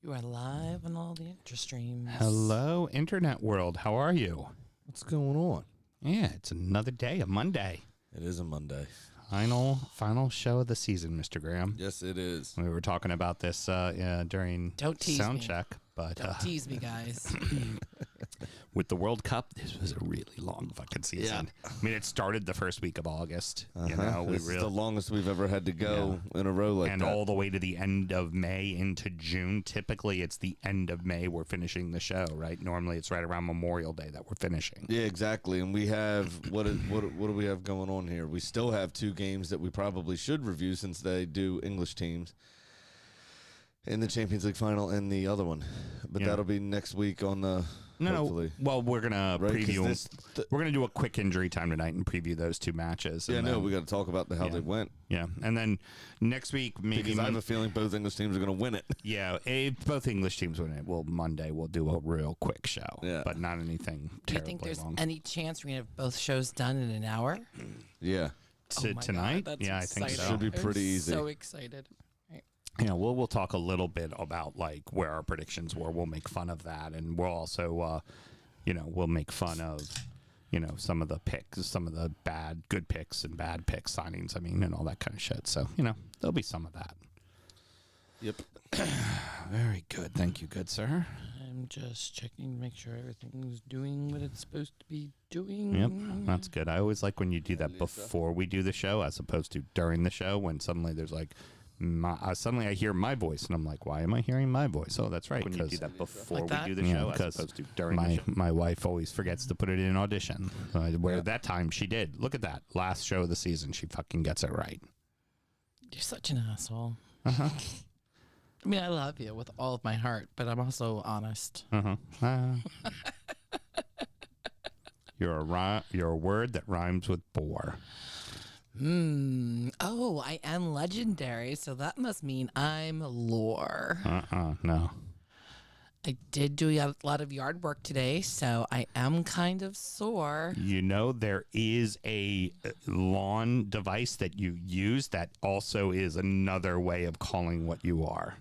You are live on all the interest streams. Hello, Internet world. How are you? What's going on? Yeah, it's another day, a Monday. It is a Monday. Final show of the season, Mr. Graham. Yes, it is. We were talking about this during Don't tease sound me. check, but Don't tease me, guys. with the World Cup, this was a really long fucking season. Yeah. I mean, it started the first week of August. You know, This is the longest we've ever had to go in a row like and that. all the way to the end of May into June. Typically, it's the end of May we're finishing the show, right? Normally, it's right around Memorial Day that we're finishing. Yeah, exactly. And we have what do we have going on here? We still have two games that we probably should review since they do English teams in the Champions League final and the other one. But that'll be next week on the hopefully. Well, we're gonna preview. This, we're gonna do a quick injury time tonight and preview those two matches. yeah, and no, then, we got to talk about how they went. Yeah, and then next week maybe Because I have a feeling both English teams are going to win it. Yeah, if both English teams win it. Well, Monday we'll do a real quick show. Yeah. But not anything Do you terribly think there's long. any chance we're going to have both shows done in an hour? Yeah, Oh my tonight? God, that's Yeah, I think so. exciting. Should be pretty I'm easy. So excited. Right. Yeah, we'll talk a little bit about like where our predictions were. We'll make fun of that, and we'll also, we'll make fun of, some of the picks, some of the good picks and bad pick signings. I mean, and all that kind of shit. So there'll be some of that. Yep. Very good. Thank you, good sir. I'm just checking to make sure everything's doing what it's supposed to be doing. Yep, that's good. I always like when you do that before we do the show as opposed to during the show when suddenly there's like, suddenly I hear my voice and I'm like, why am I hearing my voice? Oh, that's right. When you do that before Like that? we do the show, as because opposed to during the show. my wife always forgets to put it in audition. Where that time she did. Look at that. Last show of the season, she fucking gets it right. You're such an asshole. Uh-huh. I mean, I love you with all of my heart, but I'm also honest. Uh-huh. You're a word that rhymes with bore. Oh, I am legendary, so that must mean I'm lore. No. I did do a lot of yard work today, so I am kind of sore. There is a lawn device that you use that also is another way of calling what you are.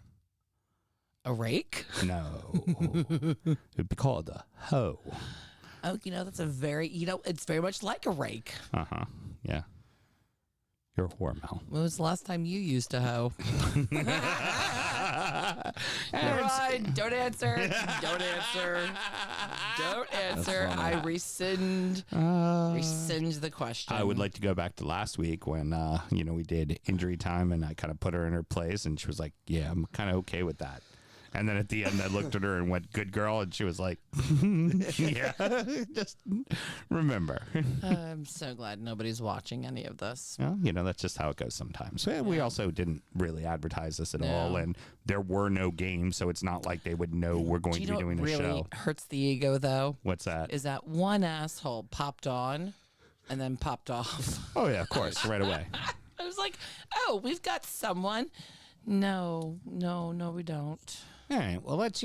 A rake? No. It'd be called a hoe. Oh, that's a very, it's very much like a rake. Uh-huh. Yeah. You're a whore, Mel. When was the last time you used a hoe? Never mind. Don't answer. Don't answer. Don't answer. I rescind the question. I would like to go back to last week when, we did injury time and I kind of put her in her place and she was like, yeah, I'm kind of okay with that. And then at the end, I looked at her and went, good girl. And she was like, yeah, just remember. I'm so glad nobody's watching any of this. Well, that's just how it goes sometimes. We also didn't really advertise this at No. all. And there were no games. So it's not like they would know we're going to be doing what a really show. hurts the ego, though? What's that? Is that one asshole popped on and then popped off. Oh, yeah, of course. Right away. I was like, oh, we've got someone. No, we don't. All right. Well, let's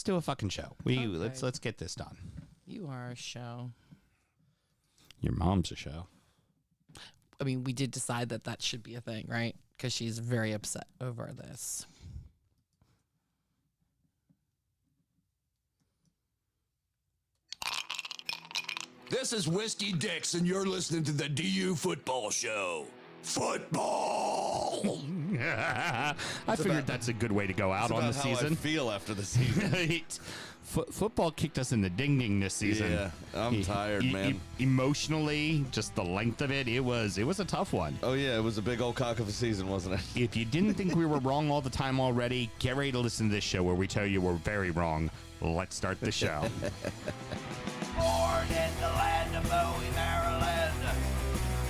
do a fucking show. Let's get this done. You are a show. Your mom's a show. I mean, we did decide that should be a thing, right? Because she's very upset over this. This is Whiskey Dix, and you're listening to the DU Football Show. Football! I figured that's a good way to go out on the About how I season. feel after the season. Football kicked us in the ding this season. Yeah, I'm tired, man. Emotionally, just the length of it, it was a tough one. Oh yeah, it was a big old cock of a season, wasn't it? If you didn't think we were wrong all the time already, get ready to listen to this show where we tell you we're very wrong. Let's start the show. Born in the land of Bowie, Maryland.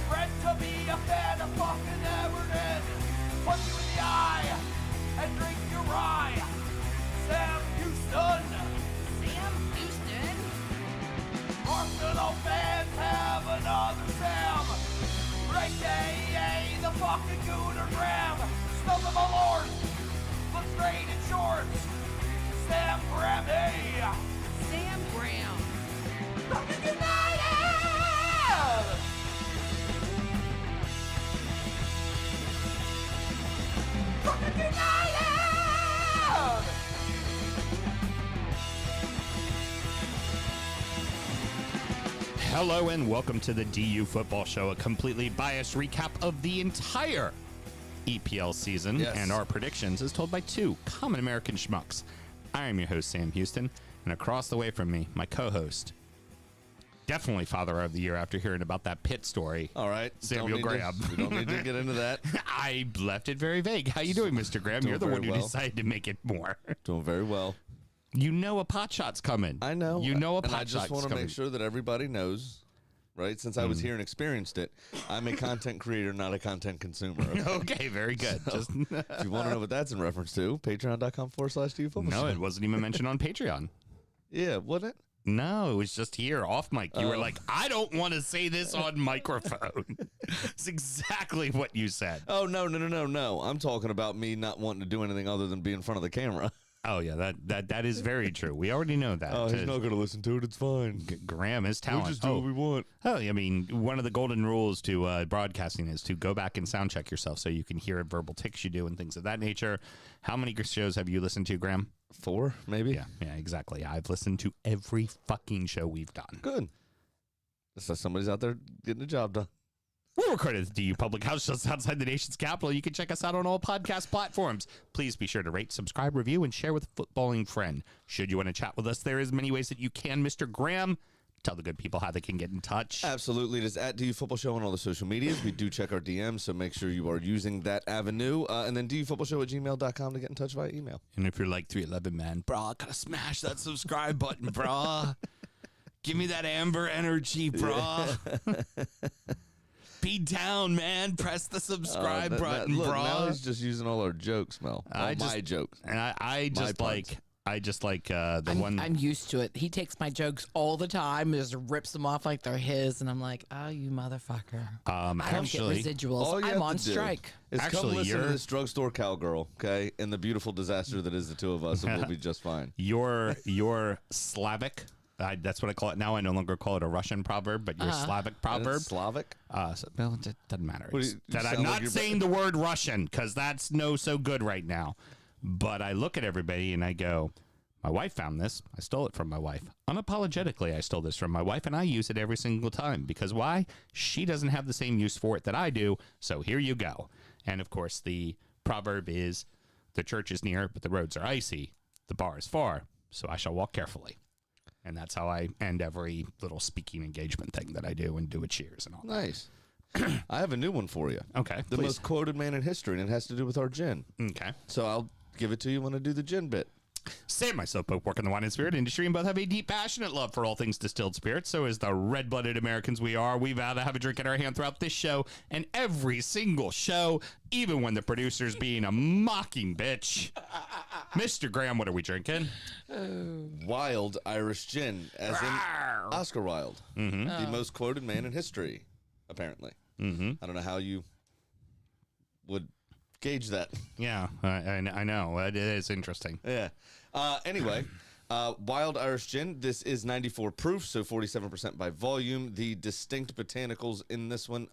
Bred to be a fan of fucking Everton. Punch you in the eye and drink your rye. Sam Houston. Sam Houston? Arsenal fans have another Sam. Right day, the fucking Gooner Graham. Stump of a lord. Look straight in shorts. Sam Graham, hey. Sam Graham. Drunkard United! Drunkard United! Hello and welcome to the DU Football Show, a completely biased recap of the entire EPL season and our predictions as told by two common American schmucks. I am your host, Sam Houston, and across the way from me, my co-host, definitely Father of the Year after hearing about that pit story. All right. Samuel Graham. We don't need to get into that. I left it very vague. How you doing, Mr. Graham? You're the one who well. decided to make it more. Doing very well. You know a pot shot's coming. I know. You know a pot and I shot's just want to coming. make sure that everybody knows, right? Since I was here and experienced it, I'm a content creator, not a content consumer. Okay? Okay, very good. Just If you want to know what that's in reference to, patreon.com/DUFootball. no, it wasn't even mentioned on Patreon. Yeah, wasn't it? No, it was just here off mic. You were like, I don't want to say this on microphone. It's exactly what you said. Oh, no. I'm talking about me not wanting to do anything other than be in front of the camera. Oh yeah, that is very true. We already know that. Oh, he's not going to listen to it. It's fine. Graham is talent. We just do what we want. Oh, I mean, one of the golden rules to broadcasting is to go back and sound check yourself so you can hear verbal tics you do and things of that nature. How many shows have you listened to, Graham? 4, maybe? Yeah, exactly. I've listened to every fucking show we've done. Good. So somebody's out there getting the job done. We're recorded at the DU Public House just outside the nation's capital. You can check us out on all podcast platforms. Please be sure to rate, subscribe, review, and share with a footballing friend. Should you want to chat with us, there is many ways that you can. Mr. Graham, tell the good people how they can get in touch. Absolutely. It is at DU Football Show on all the social medias. We do check our DMs, so make sure you are using that avenue. And then dufootballshow@gmail.com to get in touch via email. And if you're like 311, man, brah, gotta smash that subscribe button, brah. Give me that Amber energy, brah. Be down, man. Press the subscribe button, look, brah. now he's just using all our jokes, Mel. All my jokes. And I just like the I'm, one. I'm used to it. He takes my jokes all the time and just rips them off like they're his, and I'm like, oh, you motherfucker. I don't actually, get residuals. All you I'm have on to do strike. is Actually, come listen to you're- this drugstore cowgirl, okay, and the beautiful disaster that is the two of us, and we'll be just fine. Your Slavic. That's what I call it now. I no longer call it a Russian proverb, but your Slavic proverb. Slavic? Well, it doesn't matter. What do It's you that sound I'm like not you're- saying the word Russian because that's so good right now. But I look at everybody and I go, my wife found this. I stole it from my wife. Unapologetically, I stole this from my wife, and I use it every single time. Because why? She doesn't have the same use for it that I do. So here you go. And of course, the proverb is, the church is near, but the roads are icy. The bar is far, so I shall walk carefully. And that's how I end every little speaking engagement thing that I do and do a cheers and all that. Nice. I have a new one for you. Okay, The please. most quoted man in history, and it has to do with our gin. Okay. So I'll give it to you when I do the gin bit. Sam and myself both work in the wine and spirit industry and both have a deep, passionate love for all things distilled spirits. So as the red-blooded Americans we are, we vow to have a drink in our hand throughout this show and every single show, even when the producer's being a mocking bitch. Mr. Graham, what are we drinking? Wild Irish gin, as in Oscar Wilde, the most quoted man in history, apparently. I don't know how you would gauge that. Yeah, I know. It is interesting. Yeah. Anyway, Wild Irish Gin. This is 94 proof, so 47% by volume. The distinct botanicals in this one,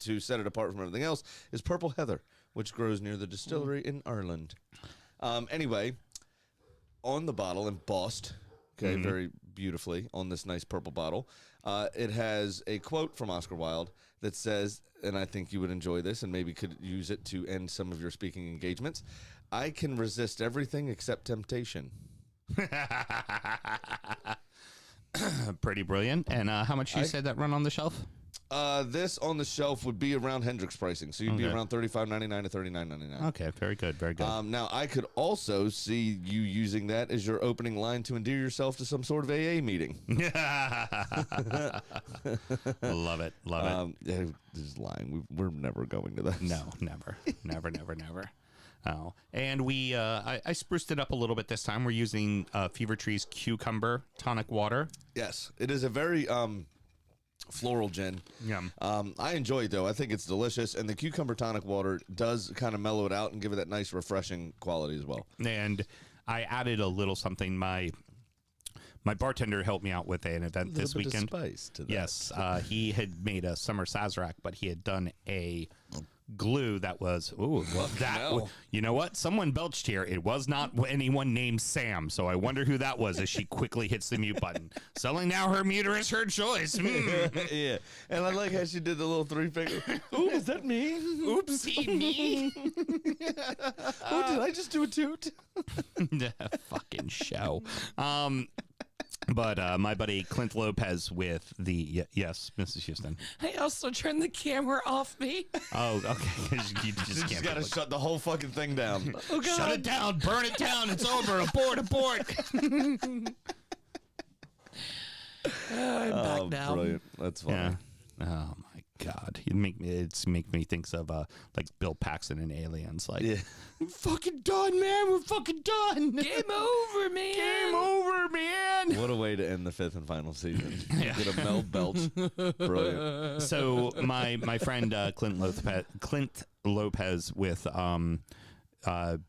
to set it apart from everything else, is purple heather, which grows near the distillery in Ireland. Anyway, on the bottle, embossed, very beautifully on this nice purple bottle, it has a quote from Oscar Wilde that says, and I think you would enjoy this and maybe could use it to end some of your speaking engagements, I can resist everything except temptation. Pretty brilliant. And how much you said that run on the shelf? This on the shelf would be around Hendrix pricing, so you'd be around $35.99 to $39.99. Okay, very good, very good. Now, I could also see you using that as your opening line to endear yourself to some sort of AA meeting. Love it, love it. Yeah, this is lying. We're never going to that. No, never. Oh, and I spruced it up a little bit this time. We're using Fever Tree's Cucumber Tonic Water. Yes, it is a very floral gin. Yum. I enjoy it, though. I think it's delicious, and the Cucumber Tonic Water does kind of mellow it out and give it that nice, refreshing quality as well. And I added a little something. My bartender helped me out with an event this weekend. Spice to that. Yes, he had made a summer Sazerac, but he had done a glue that was, you know what? Someone belched here. It was not anyone named Sam, so I wonder who that was as she quickly hits the mute button. Selling now her muter is her choice. Yeah. And I like how she did the little 3-finger. Ooh, is that me? Oopsie me. Oh, did I just do a toot? Fucking show. But my buddy Clint Lopez with the yes, Mrs. Houston. I also turned the camera off me. Oh, okay. You just can't. Got to shut the whole fucking thing down. Oh, God. Shut it down. Burn it down. It's over. Abort. I'm back now. Brilliant. That's funny. Yeah. Oh my God. You make me think of like Bill Paxton and Aliens. Like, Yeah. we're fucking done, man. We're fucking done. Game over, man. Game over, man. What a way to end the 5th and final season. Get a Mel Belch. Brilliant. So my friend Clint Lopez with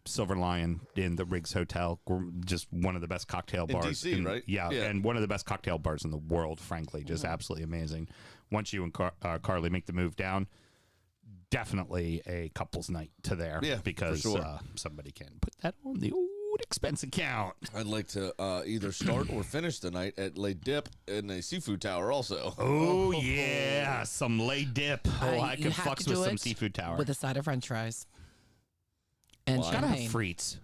Silver Lion in the Riggs Hotel, just one of the best cocktail In bars DC, right? Yeah, Yeah. and one of the best cocktail bars in the world, frankly, just absolutely amazing. Once you and Carly make the move down, definitely a couple's night to there. Yeah, because for sure. somebody can put that on the old expense account. I'd like to either start or finish the night at Le Dip in a seafood tower also. Oh yeah, some lay dip. Oh, I You could have to fucks do with some it seafood tower. with a side of French fries and Gotta have champagne.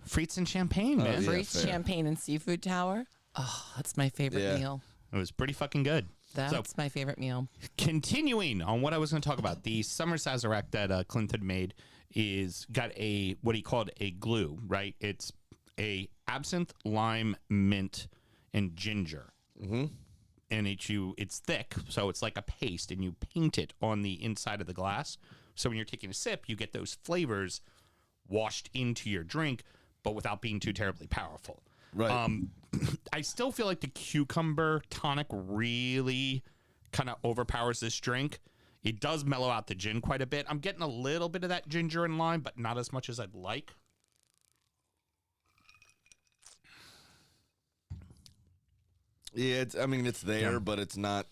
frites and champagne, man. yeah. Frites, fair. champagne, and seafood tower. Oh, that's my favorite Yeah. meal. It was pretty fucking good. That's my favorite meal. Continuing on what I was going to talk about, the summer Sazerac that Clint had made got what he called a glue, right? It's a absinthe, lime, mint, and ginger. Mm-hmm. And it's thick, so it's like a paste, and you paint it on the inside of the glass. So when you're taking a sip, you get those flavors washed into your drink, but without being too terribly powerful. Right. I still feel like the cucumber tonic really kind of overpowers this drink. It does mellow out the gin quite a bit. I'm getting a little bit of that ginger and lime, but not as much as I'd like. Yeah, it's there, but it's not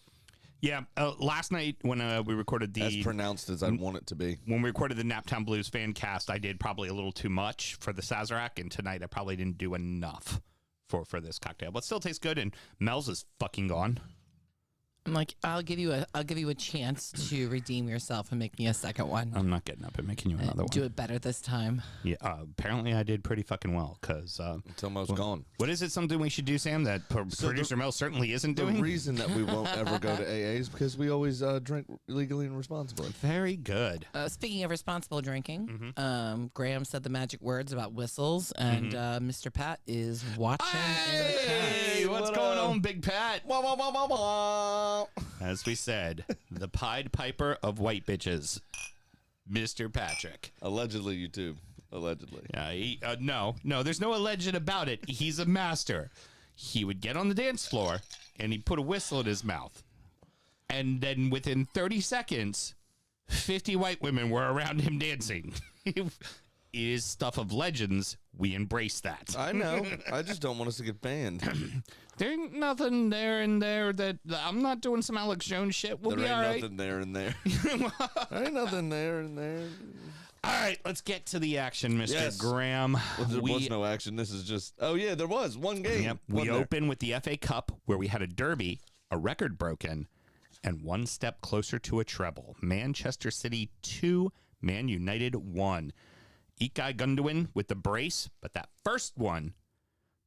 Yeah, last night when we recorded as pronounced as I'd want it to be. when we recorded the Naptown Blues fan cast, I did probably a little too much for the Sazerac, and tonight I probably didn't do enough for this cocktail, but still tastes good. And Mel's is fucking gone. I'm like, I'll give you a chance to redeem yourself and make me a second one. I'm not getting up and making you another Do one. it better this time. Yeah, apparently I did pretty fucking well because. Until Mel's gone. What is it? Something we should do, Sam? That producer Mel certainly isn't The doing. reason that we won't ever go to AA is because we always drink legally and responsibly. Very good. Speaking of responsible drinking, Mm-hmm. Graham said the magic words about whistles, and Mr. Pat is watching in the chat. Hey, what's going on, Big Pat? Wah, wah, wah, wah, wah. As we said, the Pied Piper of white bitches, Mr. Patrick. Allegedly, YouTube. Allegedly. Yeah, no, there's no alleged about it. He's a master. He would get on the dance floor and he'd put a whistle in his mouth. And then within 30 seconds, 50 white women were around him dancing. It is stuff of legends. We embrace that. I know. I just don't want us to get banned. There ain't nothing there and there that I'm not doing some Alex Jones shit. We'll There be all ain't right. nothing there and there. There ain't nothing there and there. All right, let's get to the action, Mr. Yes. Graham. Well, there was no action. This is just. Oh yeah, there was one game. Yep. We Wasn't there? open with the FA Cup, where we had a derby, a record broken, and one step closer to a treble. Manchester City 2, Man United 1. Ilkay Gundogan with the brace, but that first one,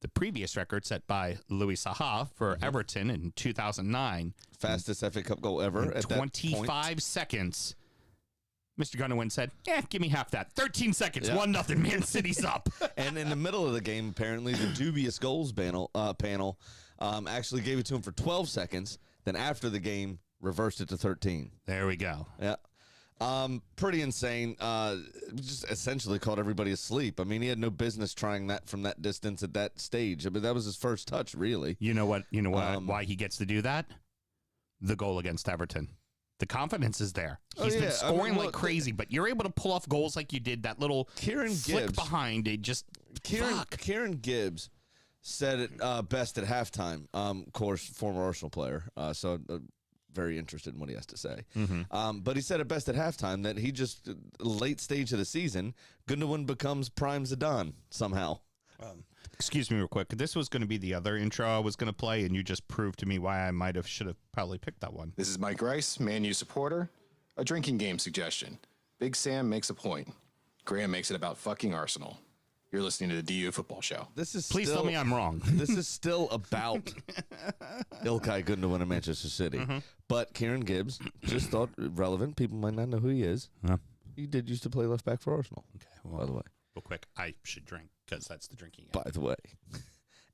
the previous record set by Louis Saha for Everton in 2009, Fastest FA Cup goal ever in at that point. 25 seconds. Mr. Gundogan said, give me half that. 13 seconds, Yeah. 1-0, Man City's up. And in the middle of the game, apparently, the dubious goals panel actually gave it to him for 12 seconds. Then after the game, reversed it to 13. There we go. Yeah. Pretty insane. Just essentially caught everybody asleep. I mean, he had no business trying that from that distance at that stage. I mean, that was his first touch, really. You know what? Why he gets to do that? The goal against Everton. The confidence is there. He's been scoring like crazy, but you're able to pull off goals like you did. That little Kieran flick Gibbs. behind it, just fuck. Kieran Gibbs said it best at halftime. Of course, former Arsenal player. So very interested in what he has to say. But he said it best at halftime that he just, late stage of the season, Gundogan becomes Prime Zidane somehow. Excuse me real quick. This was going to be the other intro I was going to play, and you just proved to me why I should have probably picked that one. This is Mike Rice, Man U supporter. A drinking game suggestion. Big Sam makes a point. Graham makes it about fucking Arsenal. You're listening to the DU Football Show. This is Please tell me I'm wrong. This is still about Ilkay Gundogan in Manchester City. But Kieran Gibbs just thought relevant. People might not know who he is. He did used to play left back for Arsenal. Okay, well, by the way. Real quick, I should drink because that's the drinking game. By the way.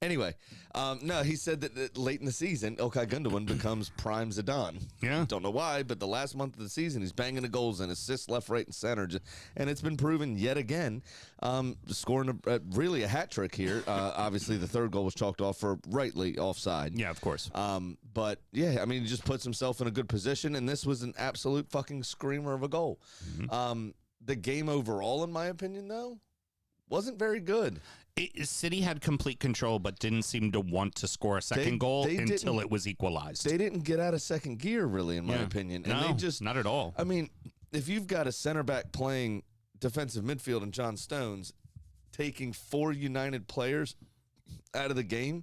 Anyway, no, he said that late in the season, Ilkay Gundogan becomes Prime Zidane. Yeah. Don't know why, but the last month of the season, he's banging the goals and assists left, right, and center. And it's been proven yet again, scoring really a hat trick here. Obviously, the third goal was chalked off for rightly offside. Yeah, of course. But, yeah, I mean, he just puts himself in a good position, and this was an absolute fucking screamer of a goal. The game overall, in my opinion, though, wasn't very good. City had complete control, but didn't seem to want to score a second goal until it was equalized. They didn't get out of second gear, really, in my opinion. And no, they just not at all. I mean, if you've got a center back playing defensive midfield and John Stones taking 4 United players out of the game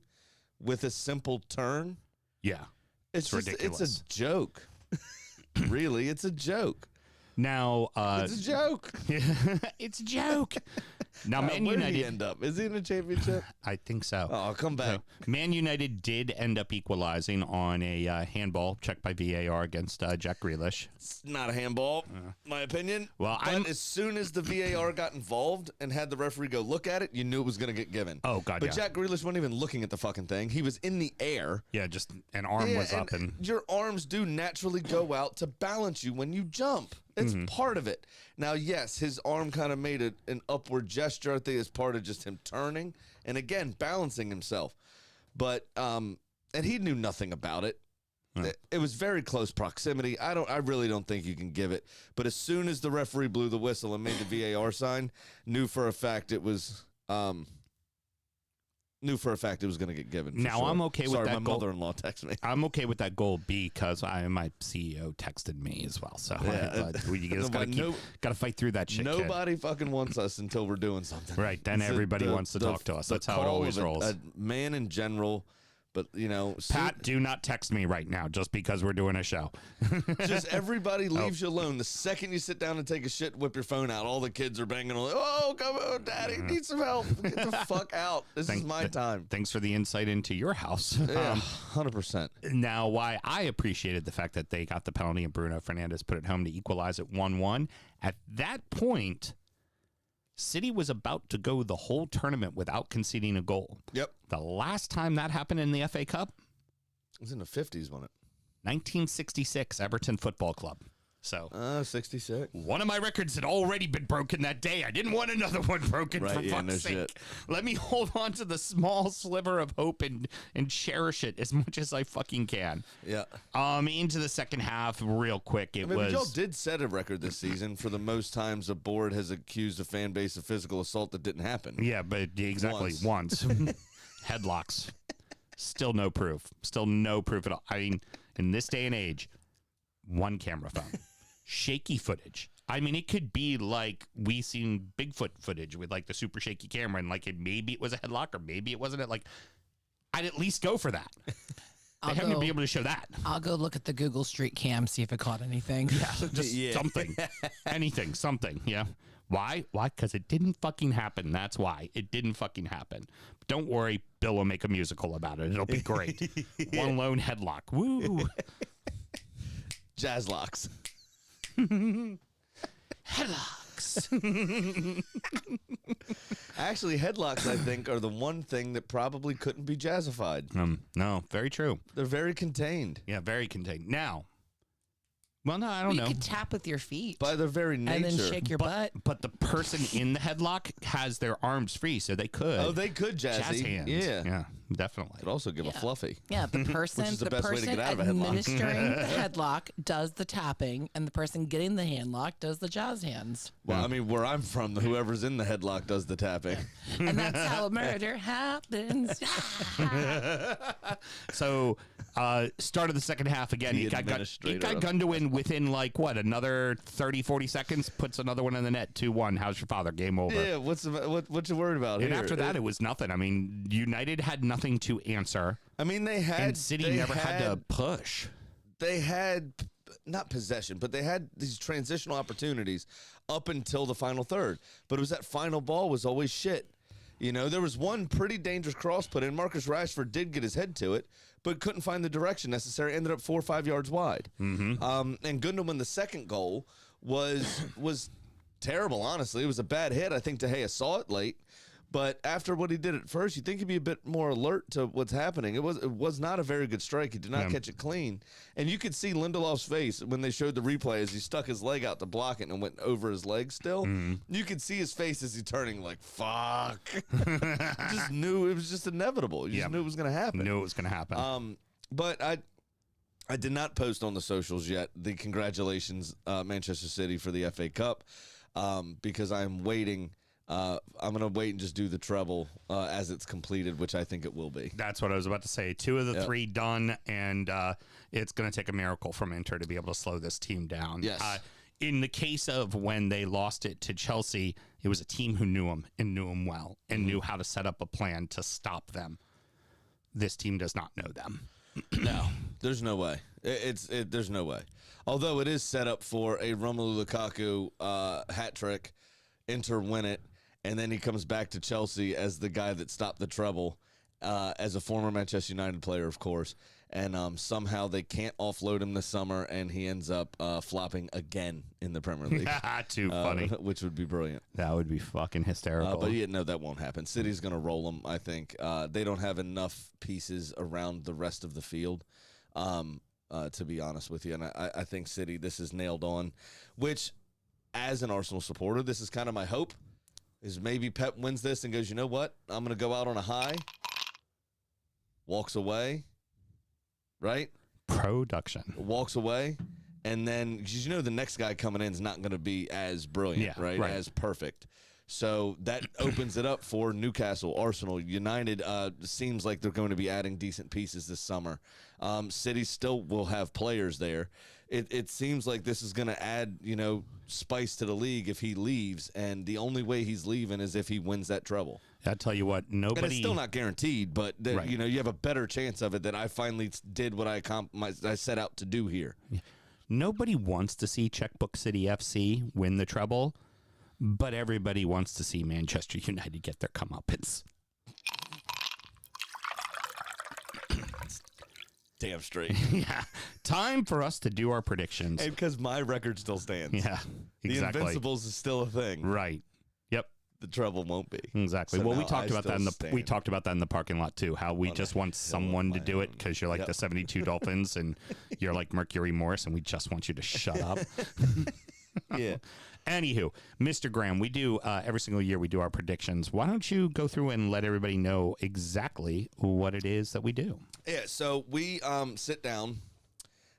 with a simple turn, yeah, it's ridiculous. It's a joke. Really, it's a joke. Now, It's a joke. it's a joke. Now, Man Where did United he end up? Is he in a championship? I think so. Oh, come back. Man United did end up equalizing on a handball checked by VAR against Jack Grealish. It's not a handball, my opinion. Well, but as soon as the VAR got involved and had the referee go look at it, you knew it was going to get given. Oh, God, But yeah. Jack Grealish wasn't even looking at the fucking thing. He was in the air. Yeah, just an arm was up. And your arms do naturally go out to balance you when you jump. It's part of it. Now, yes, his arm kind of made an upward gesture, I think, as part of just him turning and, again, balancing himself. But, and he knew nothing about it. It was very close proximity. I really don't think you can give it. But as soon as the referee blew the whistle and made the VAR sign, knew for a fact it was going to get given. Now, sure. I'm okay with Sorry, that my goal. mother-in-law texted me. I'm okay with that goal because my CEO texted me as well. So Yeah. you just gotta fight through that shit. Nobody fucking wants us until we're doing something. Right, then everybody wants to talk to us. That's how it always rolls. A man in general, but Pat, do not text me right now just because we're doing a show. just everybody leaves you alone. The second you sit down and take a shit, whip your phone out. All the kids are banging on. Oh, come on, Daddy, need some help. Get the fuck out. This is my time. Thanks for the insight into your house. Yeah, 100%. Now, why I appreciated the fact that they got the penalty and Bruno Fernandes put it home to equalize at 1-1. At that point, City was about to go the whole tournament without conceding a goal. Yep. The last time that happened in the FA Cup, It was in the 50s, wasn't it? 1966, Everton Football Club. So 66. one of my records had already been broken that day. I didn't want another one broken, Right, for yeah, fuck's no sake. shit. Let me hold on to the small sliver of hope and cherish it as much as I fucking can. Yeah. Into the second half, real quick, But y'all did set a record this season for the most times a board has accused a fan base of physical assault that didn't happen. Yeah, but exactly once. Headlocks. Still no proof. Still no proof at all. I mean, in this day and age, one camera phone. Shaky footage. I mean, it could be like we seen Bigfoot footage with like the super shaky camera and like maybe it was a headlock or maybe it wasn't. Like, I'd at least go for that. They haven't been able to show that. I'll go look at the Google Street Cam, see if it caught anything. Yeah, just something. Anything, something. Yeah. Why? Why? Because it didn't fucking happen. That's why. It didn't fucking happen. But don't worry. Bill will make a musical about it. It'll be great. One lone headlock. Woo. Jazz locks. Headlocks. Actually, headlocks, I think, are the one thing that probably couldn't be jazzified. No, very true. They're very contained. Yeah, very contained. Now, well, no, I don't know. You could tap with your feet By their very nature. and then shake your butt. But the person in the headlock has their arms free, so they could. Oh, they could jazzy. jazz hands. Yeah. Definitely. Could also give a fluffy. Yeah, the person, Which is the best way to get out of a headlock. administering the headlock does the tapping, and the person getting the handlock does the jazz hands. Well, I mean, where I'm from, whoever's in the headlock does the tapping. And that's how a murder happens. So, Start of the second half again. The It got administrator of- Gundogan within like what, another 30, 40 seconds. Puts another one in the net. 2-1. How's your father? Game over. Yeah, what you worried about And here? after that, it was nothing. I mean, United had nothing to answer, I mean, they had and City never had to push. They had not possession, but they had these transitional opportunities up until the final third. But it was that final ball was always shit. You know, there was one pretty dangerous cross put in. Marcus Rashford did get his head to it, but couldn't find the direction necessary. Ended up 4 or 5 yards wide. And Gundogan, the second goal, was terrible, honestly. It was a bad hit. I think De Gea saw it late. But after what he did at first, you think he'd be a bit more alert to what's happening. It was not a very good strike. He did not catch it clean. And you could see Lindelof's face when they showed the replay as he stuck his leg out to block it and went over his leg still. You could see his face as he turning like, fuck. Just knew it was just inevitable. You just knew it was going to happen. Knew it was going to happen. But I did not post on the socials yet the congratulations, Manchester City, for the FA Cup because I'm waiting. I'm going to wait and just do the treble as it's completed, which I think it will be. That's what I was about to say. 2 of the 3 done, and it's going to take a miracle from Inter to be able to slow this team down. Yes. In the case of when they lost it to Chelsea, it was a team who knew him and knew him well and knew how to set up a plan to stop them. This team does not know them. No, there's no way. There's no way. Although it is set up for a Romelu Lukaku hat trick, Inter win it, and then he comes back to Chelsea as the guy that stopped the treble, as a former Manchester United player, of course. And somehow they can't offload him this summer, and he ends up flopping again in the Premier League. Too funny. Which would be brilliant. That would be fucking hysterical. But yeah, no, that won't happen. City's going to roll them, I think. They don't have enough pieces around the rest of the field, to be honest with you. And I think City, this is nailed on, which, as an Arsenal supporter, this is kind of my hope, is maybe Pep wins this and goes, you know what? I'm going to go out on a high, walks away, right? Production. Walks away, and then, because you know the next guy coming in is not going to be as brilliant, right? As perfect. So that opens it up for Newcastle, Arsenal, United. Seems like they're going to be adding decent pieces this summer. City still will have players there. It seems like this is going to add, spice to the league if he leaves, and the only way he's leaving is if he wins that treble. I tell you what, nobody. And it's still not guaranteed, but you have a better chance of it that I finally did what I set out to do here. Nobody wants to see Checkbook City FC win the treble, but everybody wants to see Manchester United get their comeuppance. Damn straight. Yeah. Time for us to do our predictions. And because my record still stands. Yeah, exactly. The Invincibles is still a thing. Right. Yep. The treble won't be. Exactly. So well, we now talked I about that still stand. about that in the parking lot too. How we just want someone to do it because you're like the 72 Dolphins and you're like Mercury Morris, and we just want you to shut up. Yeah. Anywho, Mr. Graham, we do every single year we do our predictions. Why don't you go through and let everybody know exactly what it is that we do? Yeah, so we sit down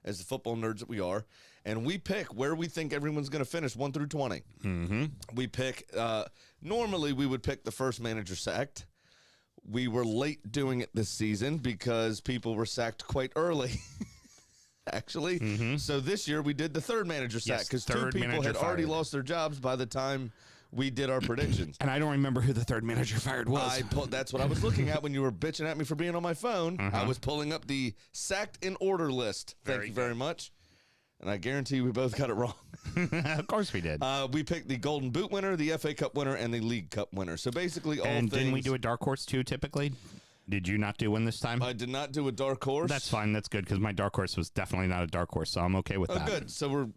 as the football nerds that we are, and we pick where we think everyone's going to finish 1 through 20. Mm-hmm. We pick, normally we would pick the first manager sacked. We were late doing it this season because people were sacked quite early. Actually. Mm-hmm. So this year we did the third manager sack because 2 people had already lost their jobs by the time we did our predictions. And I don't remember who the third manager fired was. That's what I was looking at when you were bitching at me for being on my phone. I was pulling up the sacked in order list. Thank you very much. And I guarantee we both got it wrong. Of course we did. We picked the Golden Boot winner, the FA Cup winner, and the League Cup winner. So basically all and things. didn't we do a dark horse too typically? Did you not do one this time? I did not do a dark horse. That's fine. That's good because my dark horse was definitely not a dark horse, so I'm okay with that. Oh, good. So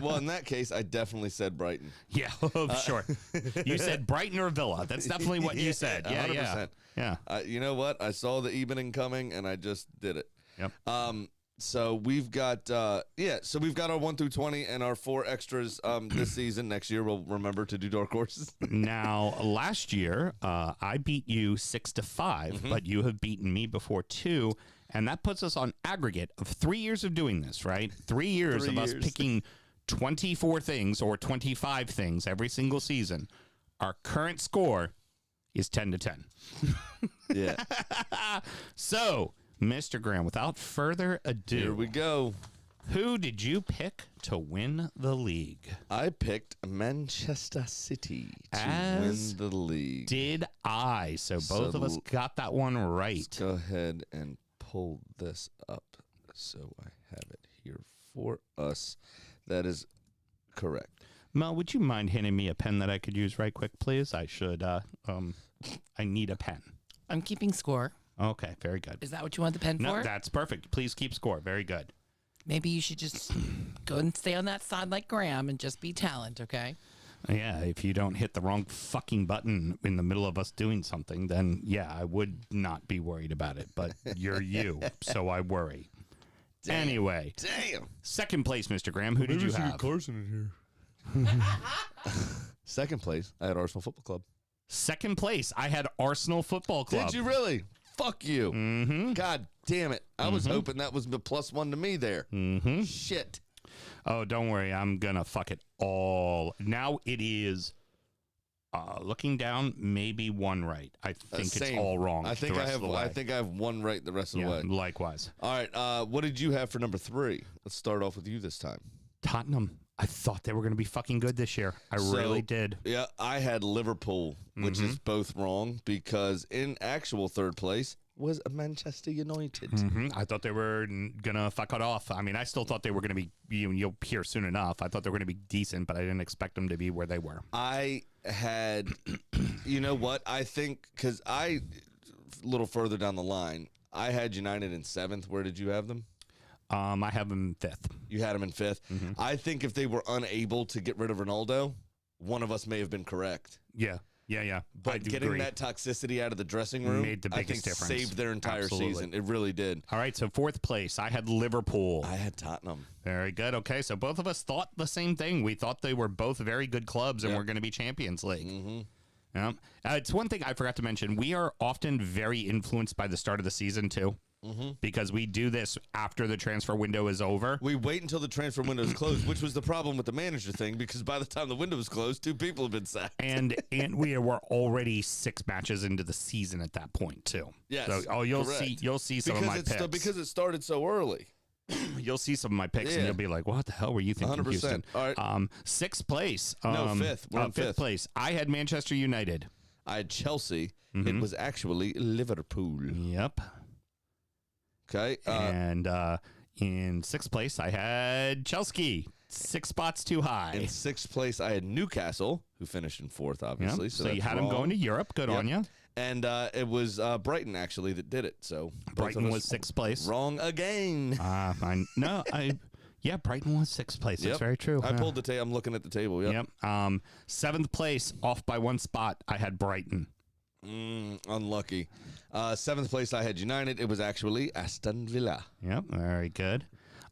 well, in that case, I definitely said Brighton. Yeah, sure. You said Brighton or Villa. That's definitely what you said. Yeah, 100%. Yeah. You know what? I saw the evening coming, and I just did it. Yep. So we've got so we've got our 1 through 20 and our 4 extras this season. Next year we'll remember to do dark horses. Now, last year I beat you 6-5, but you have beaten me before 2, and that puts us on aggregate of 3 years of doing this, right? 3 years of us picking 24 things or 25 things every single season. Our current score is 10-10. Yeah. So, Mr. Graham, without further ado, Here we go. who did you pick to win the league? I picked Manchester City to As win the league. Did I? So both of us got that one right. Let's go ahead and pull this up so I have it here for us. That is correct. Mel, would you mind handing me a pen that I could use right quick, please? I need a pen. I'm keeping score. Okay, very good. Is that what you want the pen No, for? that's perfect. Please keep score. Very good. Maybe you should just go and stay on that side like Graham and just be talent, okay? Yeah, if you don't hit the wrong fucking button in the middle of us doing something, then yeah, I would not be worried about it. But you're you, so I worry. Anyway, Damn. second place, Mr. Graham. Who did you have? Carson in here. Second place, I had Arsenal Football Club. Second place, I had Arsenal Football Club. Did you really? Fuck you. Mm-hmm. God damn it. I was hoping that was the +1 to me there. Mm-hmm. Shit. Oh, don't worry. I'm going to fuck it all. Now it is, looking down, maybe one right. I think it's Same. all wrong. I think the I rest have. of the way. I think I have one right the rest of Yeah, the way. likewise. All right. What did you have for number 3? Let's start off with you this time. Tottenham. I thought they were going to be fucking good this year. I really did. Yeah, I had Liverpool, which is both wrong because in actual third place was Manchester United. I thought they were going to fuck it off. I mean, I still thought they were going to be, you'll hear soon enough. I thought they were going to be decent, but I didn't expect them to be where they were. I had, you know what? I think because a little further down the line, I had United in 7th. Where did you have them? I have them 5th. You had them in 5th. I think if they were unable to get rid of Ronaldo, one of us may have been correct. Yeah. I But do getting agree. that toxicity out of the dressing room Made the I think biggest difference. saved their entire Absolutely. season. It really did. All right, so 4th place, I had Liverpool. I had Tottenham. Very good. Okay, so both of us thought the same thing. We thought they were both very good clubs and were going to be Champions League. Yeah. It's one thing I forgot to mention. We are often very influenced by the start of the season, too, because we do this after the transfer window is over. We wait until the transfer window is closed, which was the problem with the manager thing, because by the time the window was closed, 2 people have been sacked. And we were already 6 matches into the season at that point, too. Yes, So, you'll see some of my picks. Because it started so early. You'll see some of my picks, and Yeah. you'll be like, what the hell were you thinking, 100%. Houston? All right. 6th place. No, 5th. We're on 5th. place. I had Manchester United. I had Chelsea. It was actually Liverpool. Yep. Okay. And in 6th place, I had Chelsea. 6 spots too high. In 6th place, I had Newcastle, who finished in 4th, Yep. obviously. So you that's had them wrong. going to Europe. Good Yep. on you. And it was Brighton, actually, that did it. So both Brighton of us was 6th place. wrong again. Yeah, Brighton was 6th place. That's Yep. very true. I Yeah. pulled the table. I'm looking at the table. Yep. Yep. 7th place, off by 1 spot, I had Brighton. Unlucky. 7th place, I had United. It was actually Aston Villa. Yep, very good.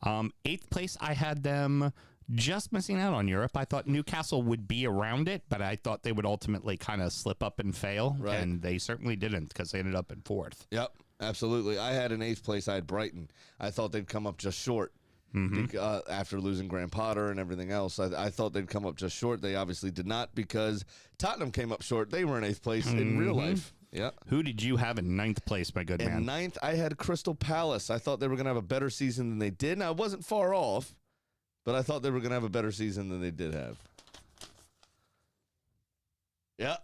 8th place, I had them just missing out on Europe. I thought Newcastle would be around it, but I thought they would ultimately kind of slip up and fail, Right. and they certainly didn't because they ended up in 4th. Yep, absolutely. I had in 8th place, I had Brighton. I thought they'd come up just short. After losing Graham Potter and everything else, I thought they'd come up just short. They obviously did not because Tottenham came up short. They were in 8th place in real life. Yeah. Who did you have in 9th place, my good In man? 9th, I had Crystal Palace. I thought they were going to have a better season than they did. Now, I wasn't far off, but I thought they were going to have a better season than they did have. Yeah.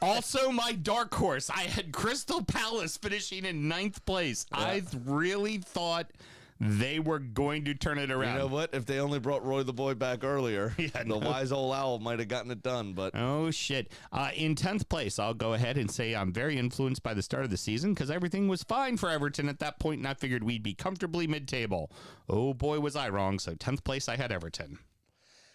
Also, my dark horse. I had Crystal Palace finishing in 9th place. Yeah. I really thought they were going to turn it around. You know what? If they only brought Roy the Boy back earlier, wise old owl might have gotten it done. But Oh, shit. In 10th place, I'll go ahead and say I'm very influenced by the start of the season because everything was fine for Everton at that point, and I figured we'd be comfortably mid-table. Oh, boy, was I wrong. So 10th place, I had Everton.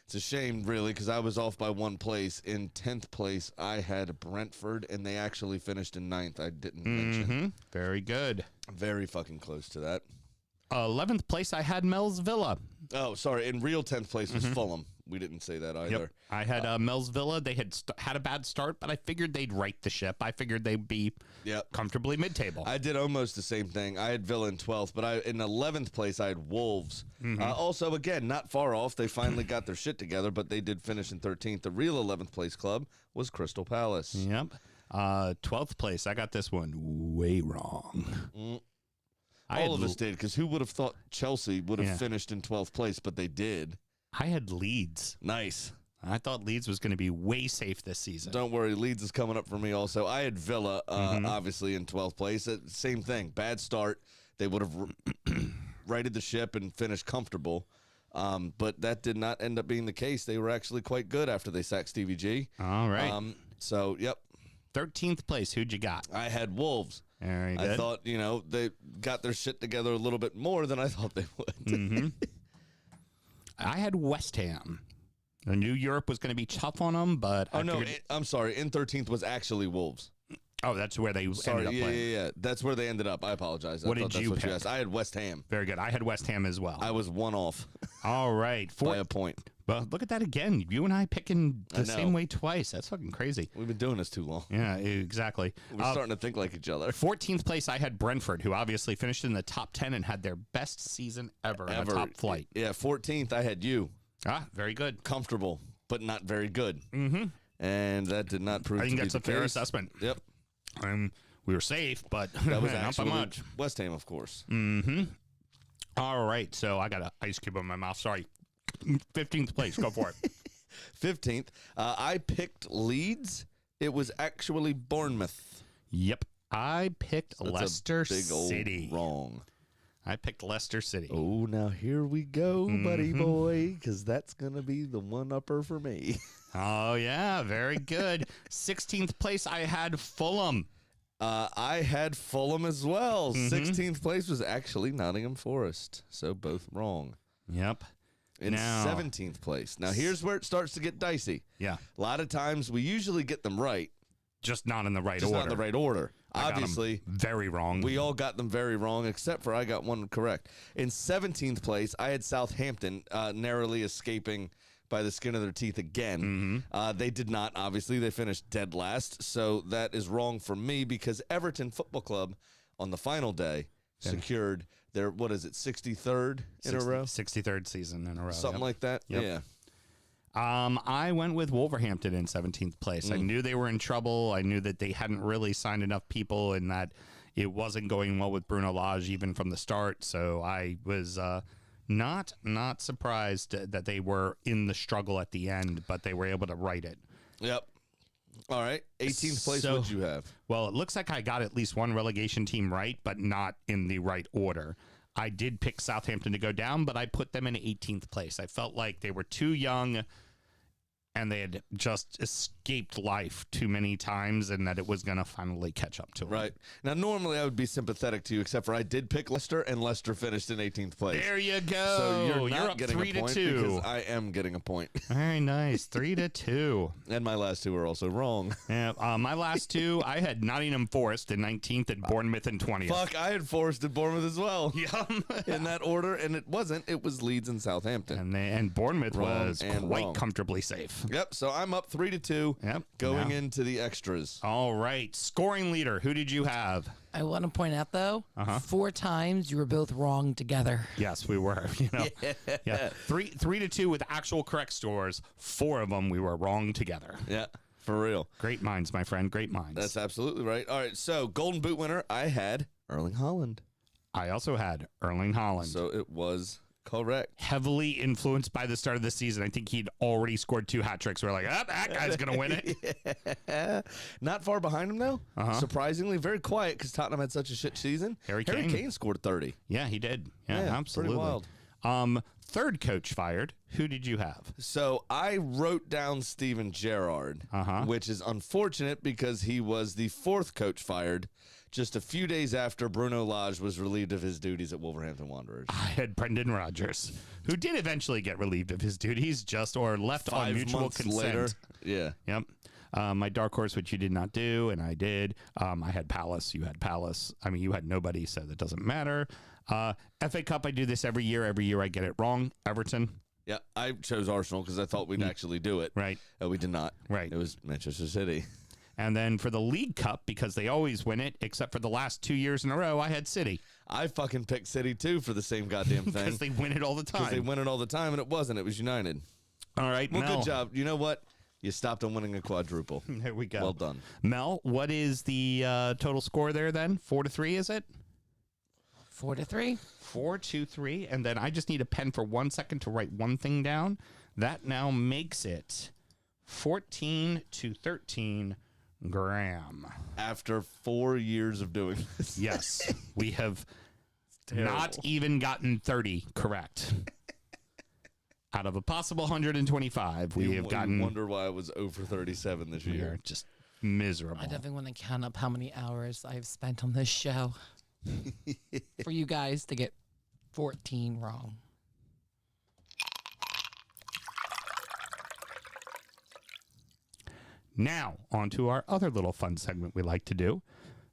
it's a shame, really, because I was off by 1 place. In 10th place, I had Brentford, and they actually finished in 9th. I didn't mention. Very good. Very fucking close to that. 11th place, I had Mel's Villa. Oh, sorry. In real 10th place was Fulham. We didn't say that either. I had Mel's Villa. They had had a bad start, but I figured they'd right the ship. I figured they'd be comfortably mid-table. I did almost the same thing. I had Villa in 12th, but in 11th place, I had Wolves. Also, again, not far off. They finally got their shit together, but they did finish in 13th. The real 11th place club was Crystal Palace. Yep. 12th place. I got this one way wrong. All of us did, because who would have thought Chelsea would have finished in 12th place, but they did. I had Leeds. Nice. I thought Leeds was going to be way safe this season. Don't worry, Leeds is coming up for me also. I had Villa, obviously, in 12th place. Same thing. Bad start. They would have righted the ship and finished comfortable. But that did not end up being the case. They were actually quite good after they sacked Stevie G. All right. So, yep. 13th place. Who'd you got? I had Wolves. Very good. I thought, they got their shit together a little bit more than I thought they would. I had West Ham. I knew Europe was going to be tough on them, but I'm sorry. In 13th was actually Wolves. Oh, that's where they ended up playing. Yeah. That's where they ended up. I apologize. What did you pick? I had West Ham. Very good. I had West Ham as well. I was one off. All right. By a point. Well, look at that again. You and I picking the same way twice. That's fucking crazy. We've been doing this too long. Yeah, exactly. We're starting to think like each other. 14th place, I had Brentford, who obviously finished in the top 10 and had their best season ever in a top flight. Yeah, 14th, I had you. Ah, very good. Comfortable, but not very good. Mm-hmm. And that did not prove to be the case. I think that's a fair assessment. Yep. We were safe, but that was not by much. West Ham, of course. Mm-hmm. All right, so I got an ice cube in my mouth. Sorry. 15th place. Go for it. 15th. I picked Leeds. It was actually Bournemouth. Yep. I picked Leicester big City. Wrong. I picked Leicester City. Oh, now here we go, buddy boy, because that's going to be the one-upper for me. Oh, yeah. Very good. 16th place, I had Fulham. I had Fulham as well. 16th place was actually Nottingham Forest. So both wrong. Yep. In 17th place. Now, here's where it starts to get dicey. Yeah. A lot of times we usually get them right. Just not in the right Just order. not in the right order. Obviously. Very wrong. We all got them very wrong, except for I got one correct. In 17th place, I had Southampton narrowly escaping by the skin of their teeth again. They did not, obviously. They finished dead last. So that is wrong for me because Everton Football Club on the final day secured their, 63rd in a row? 63rd season in a row. Something like that? Yep. Yeah. I went with Wolverhampton in 17th place. I knew they were in trouble. I knew that they hadn't really signed enough people and that it wasn't going well with Bruno Lage even from the start. So I was not surprised that they were in the struggle at the end, but they were able to right it. Yep. All right. 18th place, what'd you have? Well, it looks like I got at least one relegation team right, but not in the right order. I did pick Southampton to go down, but I put them in 18th place. I felt like they were too young and they had just escaped life too many times and that it was going to finally catch up to them. Right. Now, normally I would be sympathetic to you, except for I did pick Leicester, and Leicester finished in 18th place. There you go. So you're not up getting 3 a point to 2. because I am getting a point. Very nice. 3 to 2. And my last two are also wrong. Yeah, my last two, I had Nottingham Forest in 19th and Bournemouth in 20th. Fuck, I had Forest and Bournemouth as well. Yeah. In that order, and it wasn't. It was Leeds and Southampton. And Bournemouth was quite wrong. comfortably safe. Yep, so I'm up 3 to 2. Yep. Going into the extras. All right. Scoring leader, who did you have? I want to point out, though, 4 times you were both wrong together. Yes, we were. Yeah. 3 to 2 with actual correct scores. 4 of them we were wrong together. Yeah, for real. Great minds, my friend. Great minds. That's absolutely right. All right, so Golden Boot winner, I had Erling Haaland. I also had Erling Haaland. So it was correct. Heavily influenced by the start of the season. I think he'd already scored 2 hat tricks. We're like, that guy's going to win it. Not far behind him, though. Surprisingly, very quiet because Tottenham had such a shit season. Harry Kane scored 30. Yeah, he did. Yeah, absolutely. Pretty wild. Third coach fired. Who did you have? So I wrote down Steven Gerrard, which is unfortunate because he was the 4th coach fired just a few days after Bruno Lage was relieved of his duties at Wolverhampton Wanderers. I had Brendan Rodgers, who did eventually get relieved of his duties, left 5 on mutual months consent. later. Yeah. Yep. My dark horse, which you did not do, and I did. I had Palace. You had Palace. I mean, you had nobody, so that doesn't matter. FA Cup, I do this every year. Every year I get it wrong. Everton. Yeah, I chose Arsenal because I thought we'd actually do it. Right. We did not. Right. It was Manchester City. And then for the League Cup, because they always win it, except for the last 2 years in a row, I had City. I fucking picked City, too, for the same goddamn thing. Because they win it all the time. Because they win it all the time, and it wasn't. It was United. All right. Well, good job. You know what? You stopped on winning a quadruple. There we go. Well done. Mel, what is the total score there then? 4-3, is it? 4-3. 4-2-3. And then I just need a pen for 1 second to write one thing down. That now makes it 14-13 Graham. After 4 years of doing this. Yes, we have not even gotten 30 correct. Out of a possible 125, we have gotten. I wonder why I was over 37 this We year. are just miserable. I definitely want to count up how many hours I've spent on this show for you guys to get 14 wrong. Now, on to our other little fun segment we like to do.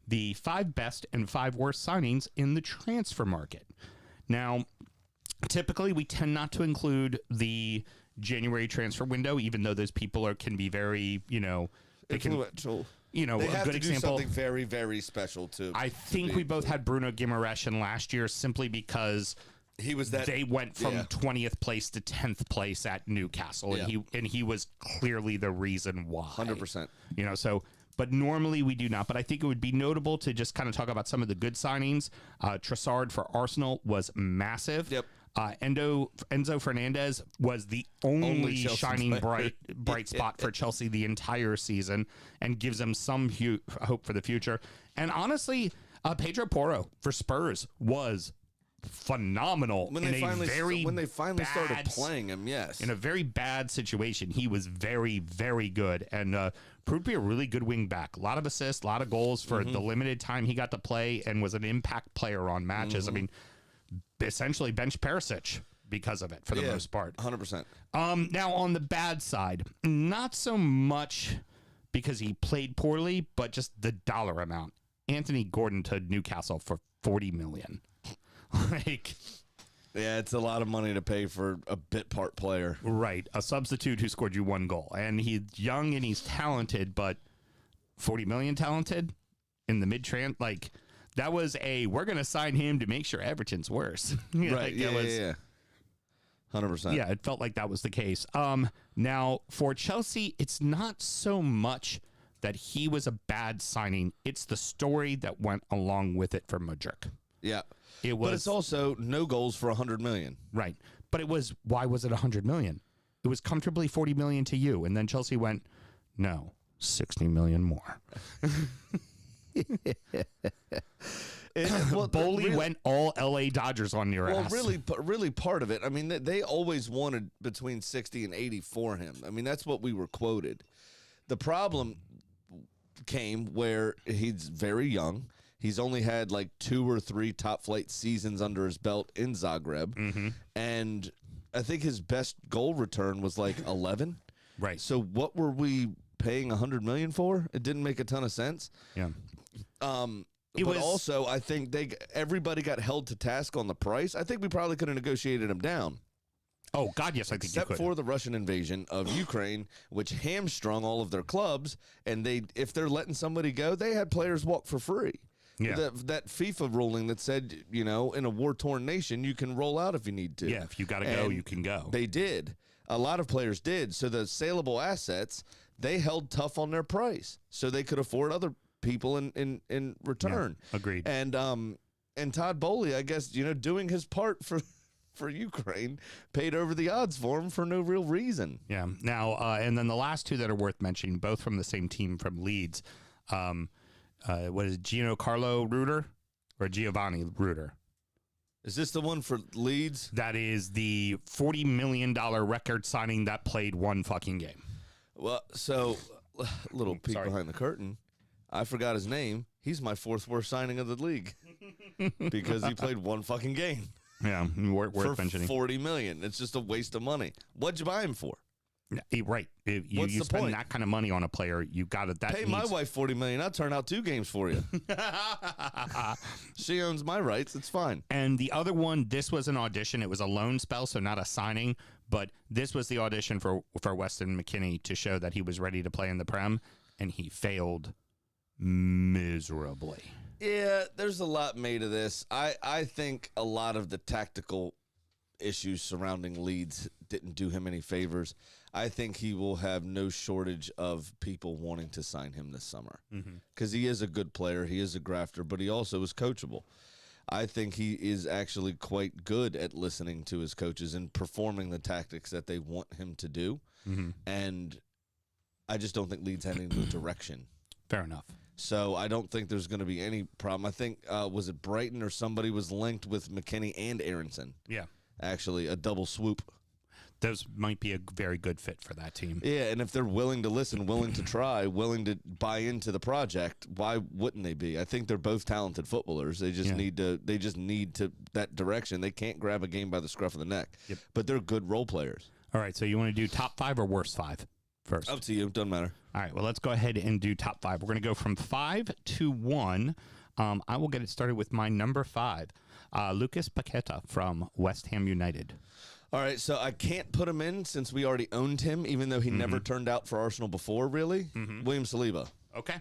The 5 best and 5 worst signings in the transfer market. Now, typically we tend not to include the January transfer window, even though those people can be very, they can, Influential. a have good to example. do something very, very special to. I think we both had Bruno Guimaraes in last year simply because he was that. they went from yeah. 20th place to 10th place at Newcastle, Yeah. and he was clearly the reason why. 100%. But normally we do not. But I think it would be notable to just kind of talk about some of the good signings. Trossard for Arsenal was massive. Yep. Enzo Fernandez was the only Chelsea shining player. bright spot for Chelsea the entire season and gives them some hope for the future. And honestly, Pedro Porro for Spurs was phenomenal When in they finally started bad playing him, yes. in a very bad situation. He was very, very good and proved to be a really good wing back. A lot of assists, a lot of goals for the limited time he got to play, and was an impact player on matches. I mean, essentially bench Perisic because of it for the most part. 100%. Now on the bad side, not so much because he played poorly, but just the dollar amount. Anthony Gordon to Newcastle for $40 million. Yeah, it's a lot of money to pay for a bit part player. Right, a substitute who scored you 1 goal. And he's young and he's talented, but 40 million talented in the mid-trans, that was we're going to sign him to make sure Everton's worse. Right, yeah. 100%. Yeah, it felt like that was the case. Now, for Chelsea, it's not so much that he was a bad signing. It's the story that went along with it for Mudryk. Yeah. It was, but it's also no goals for 100 million. Right. But why was it 100 million? It was comfortably 40 million to you. And then Chelsea went, no, 60 million more. Bowley went all LA Dodgers on your ass. Well, really part of it. I mean, they always wanted between 60 and 80 for him. I mean, that's what we were quoted. The problem came where he's very young. He's only had 2 or 3 top flight seasons under his belt in Zagreb. And I think his best goal return was 11. Right. So what were we paying 100 million for? It didn't make a ton of sense. Yeah. Also, I think everybody got held to task on the price. I think we probably could have negotiated him down. Oh, God, yes, I think Except you could. for the Russian invasion of Ukraine, which hamstrung all of their clubs. And if they're letting somebody go, they had players walk for free. Yeah. That FIFA ruling that said, in a war-torn nation, you can roll out if you need to. Yeah, if you got to go, you can go. They did. A lot of players did. So the saleable assets, they held tough on their price. So they could afford other people in return. Yeah, agreed. And Todd Bowley, I guess, doing his part for Ukraine, paid over the odds for him for no real reason. Yeah. Now, and then the last 2 that are worth mentioning, both from the same team from Leeds. What is it, Giancarlo Ruder or Giovanni Ruder? Is this the one for Leeds? That is the $40 million record signing that played 1 fucking game. Well, so little peek Sorry. behind the curtain. I forgot his name. He's my 4th worst signing of the league because he played 1 fucking game. Yeah, worth for mentioning. $40 million. It's just a waste of money. What'd you buy him for? Right. If you What's the spend point? that kind of money on a player, you got it. That Pay my wife $40 million. I'll turn out 2 games for you. She owns my rights. It's fine. And the other one, this was an audition. It was a loan spell, so not a signing. But this was the audition for Weston McKennie to show that he was ready to play in the Prem, and he failed miserably. Yeah, there's a lot made of this. I think a lot of the tactical issues surrounding Leeds didn't do him any favors. I think he will have no shortage of people wanting to sign him this summer because he is a good player. He is a grafter, but he also is coachable. I think he is actually quite good at listening to his coaches and performing the tactics that they want him to do. And I just don't think Leeds had any direction. Fair enough. So I don't think there's going to be any problem. I think, was it Brighton or somebody was linked with McKinney and Aronson? Yeah. Actually, a double swoop. Those might be a very good fit for that team. Yeah, and if they're willing to listen, willing to try, willing to buy into the project, why wouldn't they be? I think they're both talented footballers. They just need to. They just need to that direction. They can't grab a game by the scruff of the neck. But they're good role players. All right, so you want to do top 5 or worst 5 first? Up to you. Doesn't matter. All right, well, let's go ahead and do top 5. We're going to go from 5 to 1. I will get it started with my number 5, Lucas Paqueta from West Ham United. All right, so I can't put him in since we already owned him, even though he never turned out for Arsenal before, really. William Saliba. Okay.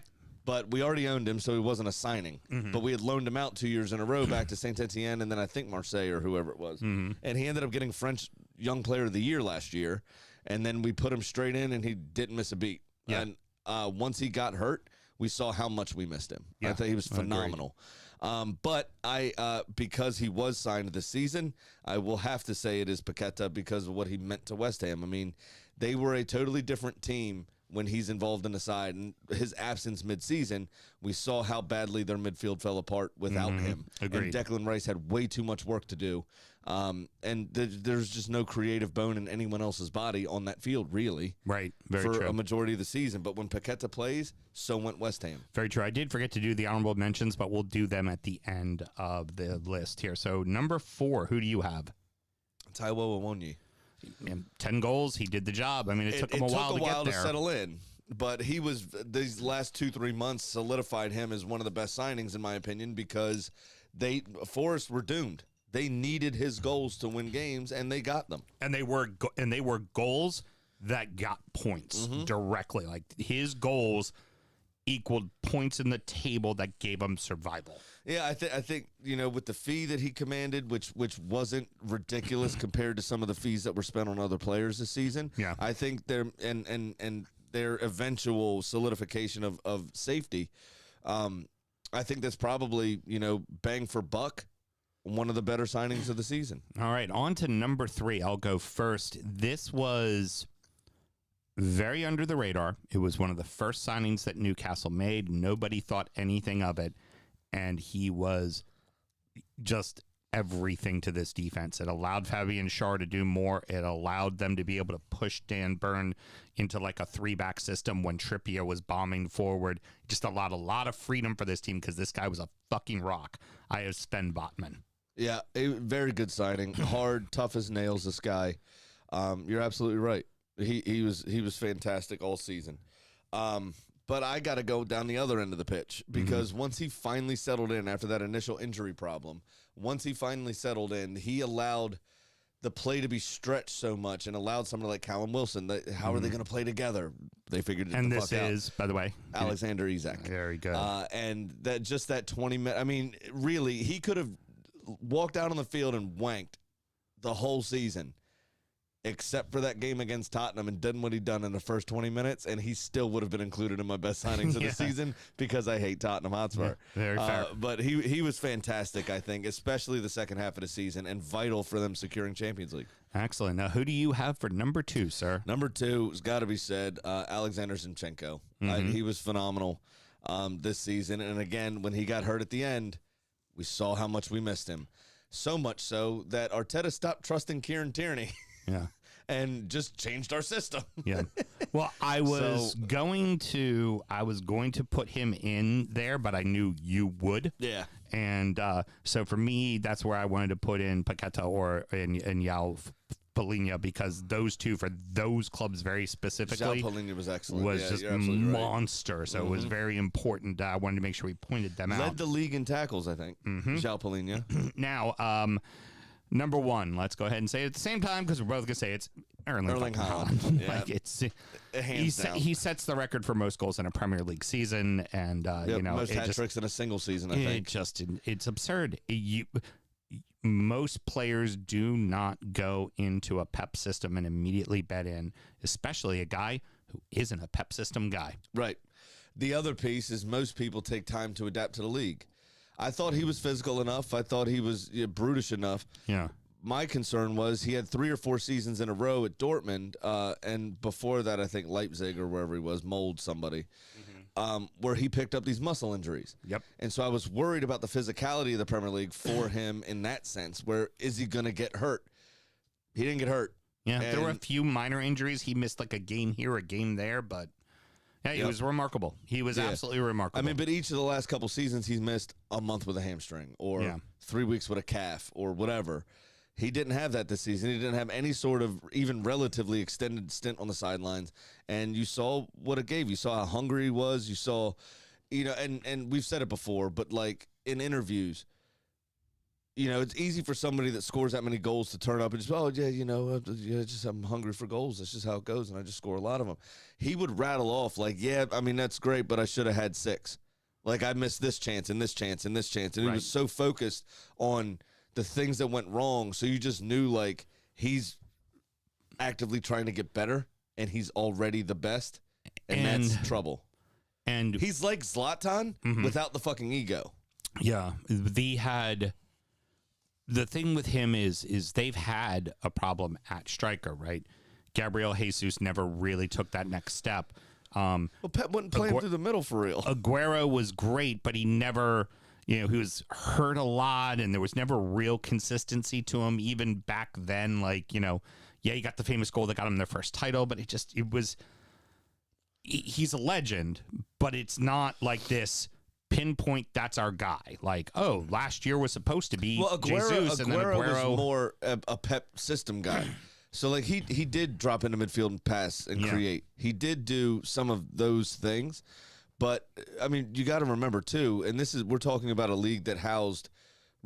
But we already owned him, so he wasn't a signing. But we had loaned him out 2 years in a row back to Saint Etienne and then I think Marseille or whoever it was. And he ended up getting French Young Player of the Year last year. And then we put him straight in, and he didn't miss a beat. Yeah. And once he got hurt, we saw how much we missed him. Yeah, I thought he was phenomenal. But because he was signed this season, I will have to say it is Paqueta because of what he meant to West Ham. I mean, they were a totally different team when he's involved in the side, and his absence mid-season, we saw how badly their midfield fell apart without him. Agreed. And Declan Rice had way too much work to do. And there's just no creative bone in anyone else's body on that field, really. Right, very for true. a majority of the season. But when Paqueta plays, so went West Ham. Very true. I did forget to do the honorable mentions, but we'll do them at the end of the list here. So number 4, who do you have? Taiwo Awoniyi. 10 goals. He did the job. I mean, it took him a while to get there. Settle in. But he was, these last 2-3 months solidified him as one of the best signings, in my opinion, because Forest were doomed. They needed his goals to win games, and they got them. And they were goals that got points directly. Like his goals equaled points in the table that gave him survival. Yeah, I think with the fee that he commanded, which wasn't ridiculous compared to some of the fees that were spent on other players this season. Yeah, I think their and their eventual solidification of safety. I think that's probably bang for buck. One of the better signings of the season. All right, on to number 3. I'll go first. This was very under the radar. It was one of the first signings that Newcastle made. Nobody thought anything of it, and he was just everything to this defense. It allowed Fabian Schär to do more. It allowed them to be able to push Dan Burn into like a 3-back system when Trippier was bombing forward. Just allowed a lot of freedom for this team because this guy was a fucking rock. I have Sven Botman. Yeah, a very good signing. Hard, tough as nails, this guy. You're absolutely right. He was fantastic all season. But I got to go down the other end of the pitch because once he finally settled in after that initial injury problem, he allowed the play to be stretched so much and allowed someone like Callum Wilson. How are they going to play together? They figured it and the this fuck out. is, by the way, Alexander Isak. Very good. And that 20 minutes. I mean, really, he could have walked out on the field and wanked the whole season, except for that game against Tottenham, and done what he'd done in the first 20 minutes, and he still would have been included in my best signings of the season because I hate Tottenham Hotspur. Yeah, very fair. But he was fantastic, I think, especially the second half of the season, and vital for them securing Champions League. Excellent. Now, who do you have for number 2, sir? Number 2 has got to be said, Alexander Zinchenko. He was phenomenal this season, and again, when he got hurt at the end, we saw how much we missed him. So much so that Arteta stopped trusting Kieran Tierney. Yeah. And just changed our system. Yeah. Well, I was going to put him in there, but I knew you would. Yeah. And so for me, that's where I wanted to put in Paqueta or in Yao Polina, because those two for those clubs very specifically Polina was excellent. Was just monster. Right. So it was very important. I wanted to make sure we pointed them out. Led the league in tackles, I think. João Polina. Now, number 1, let's go ahead and say it at the same time because we're both gonna say it's Erling Haaland. Yeah. Like it's down. He sets the record for most goals in a Premier League season, and most hat tricks in a single season. I think it's absurd. most players do not go into a PEP system and immediately bet in, especially a guy who isn't a PEP system guy. Right. The other piece is most people take time to adapt to the league. I thought he was physical enough. I thought he was brutish enough. Yeah. My concern was he had 3 or 4 seasons in a row at Dortmund, and before that, I think Leipzig or wherever he was, mold somebody, where he picked up these muscle injuries. Yep. And so I was worried about the physicality of the Premier League for him in that sense. Where is he going to get hurt? He didn't get hurt. Yeah, And there were a few minor injuries. He missed like a game here, a game there, but yeah, he was remarkable. He was absolutely remarkable. I mean, but each of the last couple seasons, he's missed a month with a hamstring or 3 weeks with a calf or whatever. He didn't have that this season. He didn't have any sort of even relatively extended stint on the sidelines. And you saw what it gave. You saw how hungry he was. You saw, and we've said it before, but like in interviews, it's easy for somebody that scores that many goals to turn up and just, just I'm hungry for goals. That's just how it goes, and I just score a lot of them. He would rattle off like, that's great, but I should have had 6. Like I missed this chance and this chance and this chance, and he was so focused on the things that went wrong. So you just knew like he's actively trying to get better, and he's already the best, and that's trouble. And he's like Zlatan without the fucking ego. Yeah, the thing with him is they've had a problem at striker, right? Gabriel Jesus never really took that next step. Well, Pep wouldn't play him through the middle for real. Aguero was great, but he never, he was hurt a lot, and there was never real consistency to him. Even back then, he got the famous goal that got him their first title, but he's a legend, but it's not like this pinpoint, that's our guy. Like, last year was supposed to be Jesus, and then Aguero was more a Pep system guy. So, like, he did drop into midfield and pass and create. He did do some of those things. But, I mean, you got to remember, too, and we're talking about a league that housed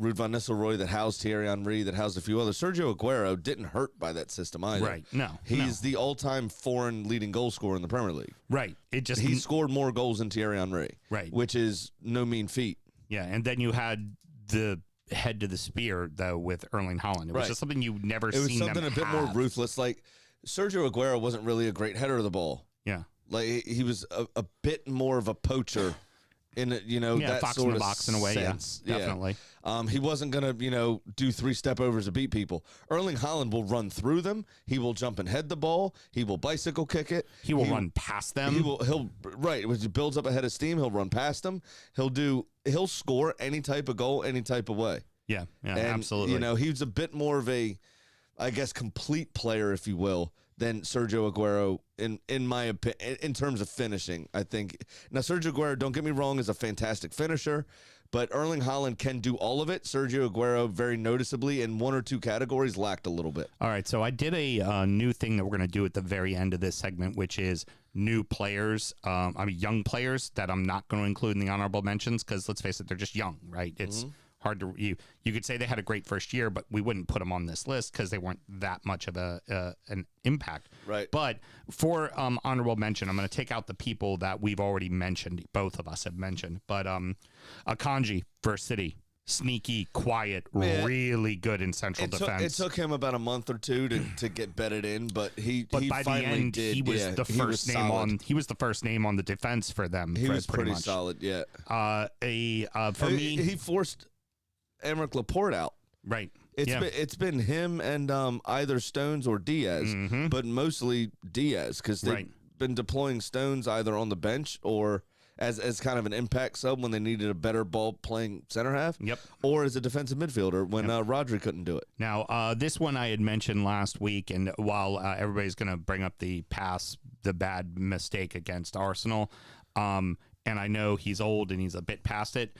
Ruud van Nistelrooy, that housed Thierry Henry, that housed a few others. Sergio Aguero didn't hurt by that system either. Right, no. He's the all-time foreign leading goal scorer in the Premier League. Right. He scored more goals than Thierry Henry. Right. Which is no mean feat. Yeah, and then you had the head to the spear, though, with Erling Haaland. It was just something you've never seen them have. It was something a bit more ruthless. Like, Sergio Aguero wasn't really a great header of the ball. Yeah. Like, he was a bit more of a poacher in that fox sort in the of box in a way, sense. Definitely. He wasn't gonna do 3-step overs to beat people. Erling Haaland will run through them. He will jump and head the ball. He will bicycle kick it. He will run past them. When he builds up a head of steam, he'll run past them. He'll score any type of goal, any type of way. Yeah, absolutely. He's a bit more of a, I guess, complete player, if you will, than Sergio Aguero in my opinion, in terms of finishing. I think now Sergio Aguero, don't get me wrong, is a fantastic finisher, but Erling Haaland can do all of it. Sergio Aguero, very noticeably, in 1 or 2 categories, lacked a little bit. All right, so I did a new thing that we're going to do at the very end of this segment, which is new players, young players that I'm not going to include in the honorable mentions because, let's face it, they're just young, right? It's hard to you could say they had a great first year, but we wouldn't put them on this list because they weren't that much of an impact. Right. But for honorable mention, I'm going to take out the people that we've already mentioned. Both of us have mentioned, but Akanji for City, sneaky, quiet, really good in central defense. It took him about a month or 2 to get bedded in, but by the end did. He was the first name on. He was the first name on the defense for them. He was pretty much solid. Yeah. For me, he forced Emerick Laporte out. Right. It's been him and either Stones or Diaz, but mostly Diaz because they've been deploying Stones either on the bench or as kind of an impact sub when they needed a better ball playing center half. Yep. Or as a defensive midfielder when Rodri couldn't do it. Now, this one I had mentioned last week, and while everybody's going to bring up the bad mistake against Arsenal, and I know he's old and he's a bit past it,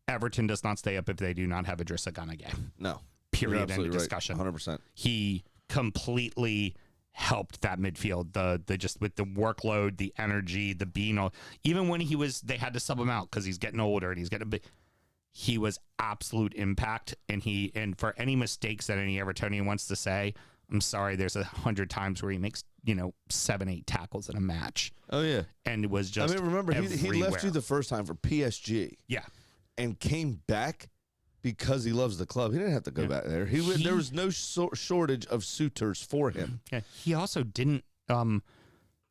Everton does not stay up if they do not have Idrissa Gana Gueye. No. Period. End of discussion. 100%. He completely helped that midfield. The just with the workload, the energy, the being. Even when they had to sub him out because he's getting older and he's getting a bit. He was absolute impact, and for any mistakes that any Evertonian wants to say, I'm sorry. There's 100 times where he makes 7-8 tackles in a match. Oh yeah, and it was just. Remember he left you the first time for PSG. Yeah. And came back because he loves the club. He didn't have to go back there. There was no shortage of suitors for him. Yeah, he also didn't.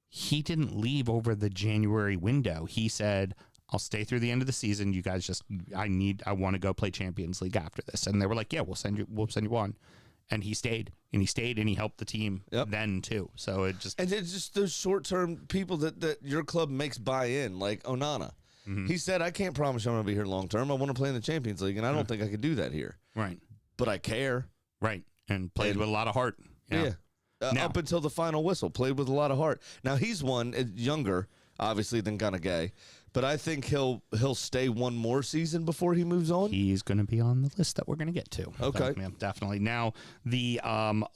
He didn't leave over the January window. He said, "I'll stay through the end of the season. You guys I want to go play Champions League after this." And they were like, "Yeah, we'll send you on." And he stayed, and he helped the team then too. So it's just those short-term people that your club makes buy in, like Onana. He said, "I can't promise you I'm going to be here long-term. I want to play in the Champions League, and I don't think I could do that here." Right. But I care. Right. And played with a lot of heart. Yeah. Up until the final whistle, played with a lot of heart. Now, he's younger, obviously, than Ganagay, but I think he'll stay one more season before he moves on. He's going to be on the list that we're going to get to. Okay. So, yeah, definitely. Now, the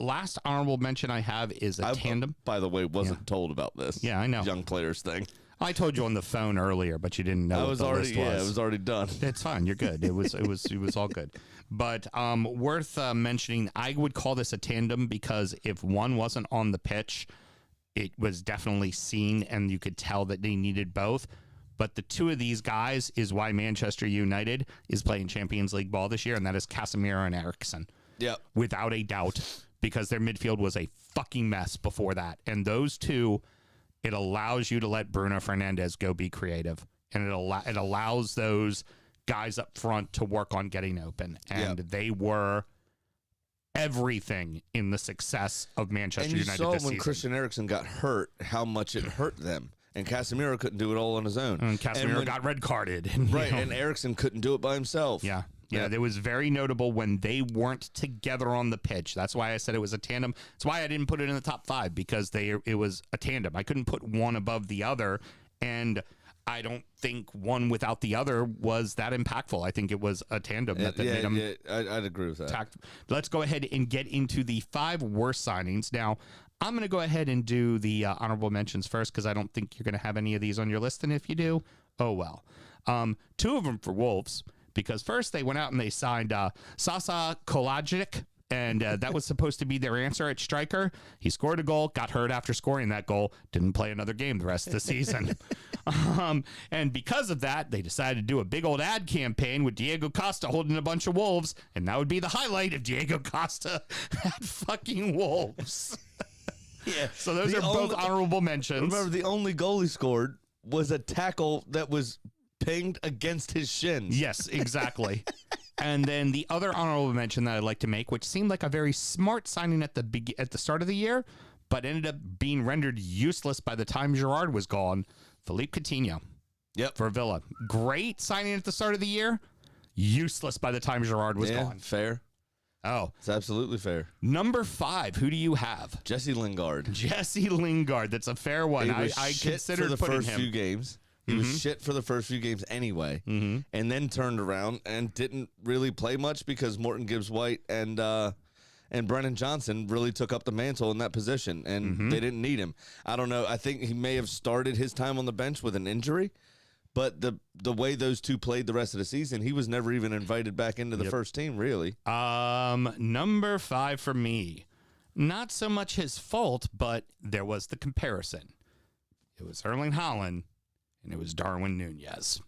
last honorable mention I have is a tandem. By the way, wasn't told about this. Yeah, I know. Young players thing. I told you on the phone earlier, but you didn't know what the list was. Yeah, it was already done. It's fine. You're good. It was all good. But worth mentioning, I would call this a tandem because if one wasn't on the pitch, it was definitely seen, and you could tell that they needed both. But the two of these guys is why Manchester United is playing Champions League ball this year, and that is Casemiro and Eriksen. Yeah, without a doubt, because their midfield was a fucking mess before that, and those two. It allows you to let Bruno Fernandes go be creative, and it allows those guys up front to work on getting open, and they were everything in the success of Manchester United this season. And you saw when Christian Eriksen got hurt, how much it hurt them, and Casemiro couldn't do it all on his own. And Casemiro got red carded, and, and Eriksen couldn't do it by himself. Yeah, it was very notable when they weren't together on the pitch. That's why I said it was a tandem. That's why I didn't put it in the top 5, because it was a tandem. I couldn't put one above the other, and I don't think one without the other was that impactful. I think it was a tandem that made them. Yeah, I'd agree with that. Let's go ahead and get into the 5 worst signings. Now, I'm going to go ahead and do the honorable mentions first, because I don't think you're going to have any of these on your list, and if you do, oh well. 2 of them for Wolves. Because first they went out and they signed Sasa Kolajic, and that was supposed to be their answer at striker. He scored a goal, got hurt after scoring that goal, didn't play another game the rest of the season. And because of that, they decided to do a big old ad campaign with Diego Costa holding a bunch of Wolves, and that would be the highlight of Diego Costa at fucking Wolves. Yeah. So those are both honorable mentions. Remember, the only goal he scored was a tackle that was pinged against his shins. Yes, exactly. And then the other honorable mention that I'd like to make, which seemed like a very smart signing at the start of the year, but ended up being rendered useless by the time Gerrard was gone, Philippe Coutinho. Yep. For Villa. Great signing at the start of the year, useless by the time Gerrard was gone. Fair. Oh. It's absolutely fair. Number 5, who do you have? Jesse Lingard. Jesse Lingard. That's a fair one. I considered for the putting first him. few games. He was shit for the first few games anyway, and then turned around and didn't really play much because Morton Gibbs-White and Brennan Johnson really took up the mantle in that position, and they didn't need him. I don't know. I think he may have started his time on the bench with an injury, but the way those two played the rest of the season, he was never even invited back into the first team, really. Number 5 for me. Not so much his fault, but there was the comparison. It was Erling Haaland. And it was Darwin Nunez.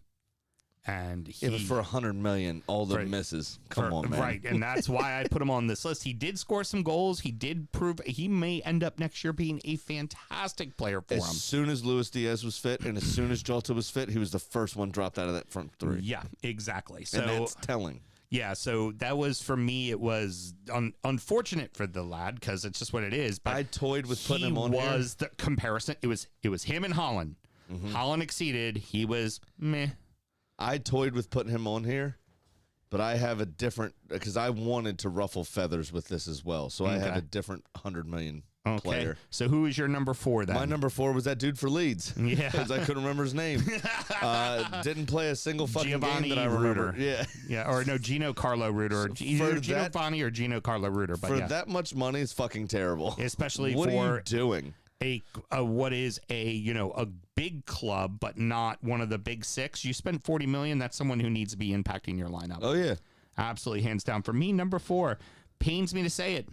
And it was for $100 million, all the misses. Come on, man. Right, and that's why I put him on this list. He did score some goals. He did prove he may end up next year being a fantastic player for him. As soon as Luis Diaz was fit and as soon as Jota was fit, he was the first one dropped out of that front 3. Yeah, exactly. So and that's telling. Yeah, so that was, for me, it was unfortunate for the lad, because it's just what it is. But I toyed with putting him on here. Was the comparison. It was him and Haaland. Haaland exceeded. He was meh. I toyed with putting him on here, but I have a different, because I wanted to ruffle feathers with this as well. So I have a different $100 million player. So who is your number 4 then? My number 4 was that dude for Leeds. Yeah. Because I couldn't remember his name. Didn't play a single fucking Giovanni game that I remember. Reuter. Yeah. Yeah, or no, Gino Carlo Reuter. Either Giovanni or Gino Carlo Reuter. But for that much money, it's fucking terrible. Especially what are you doing? What is a big club, but not one of the big 6. You spend $40 million. That's someone who needs to be impacting your lineup. Oh yeah, absolutely, hands down. For me, number 4, pains me to say it,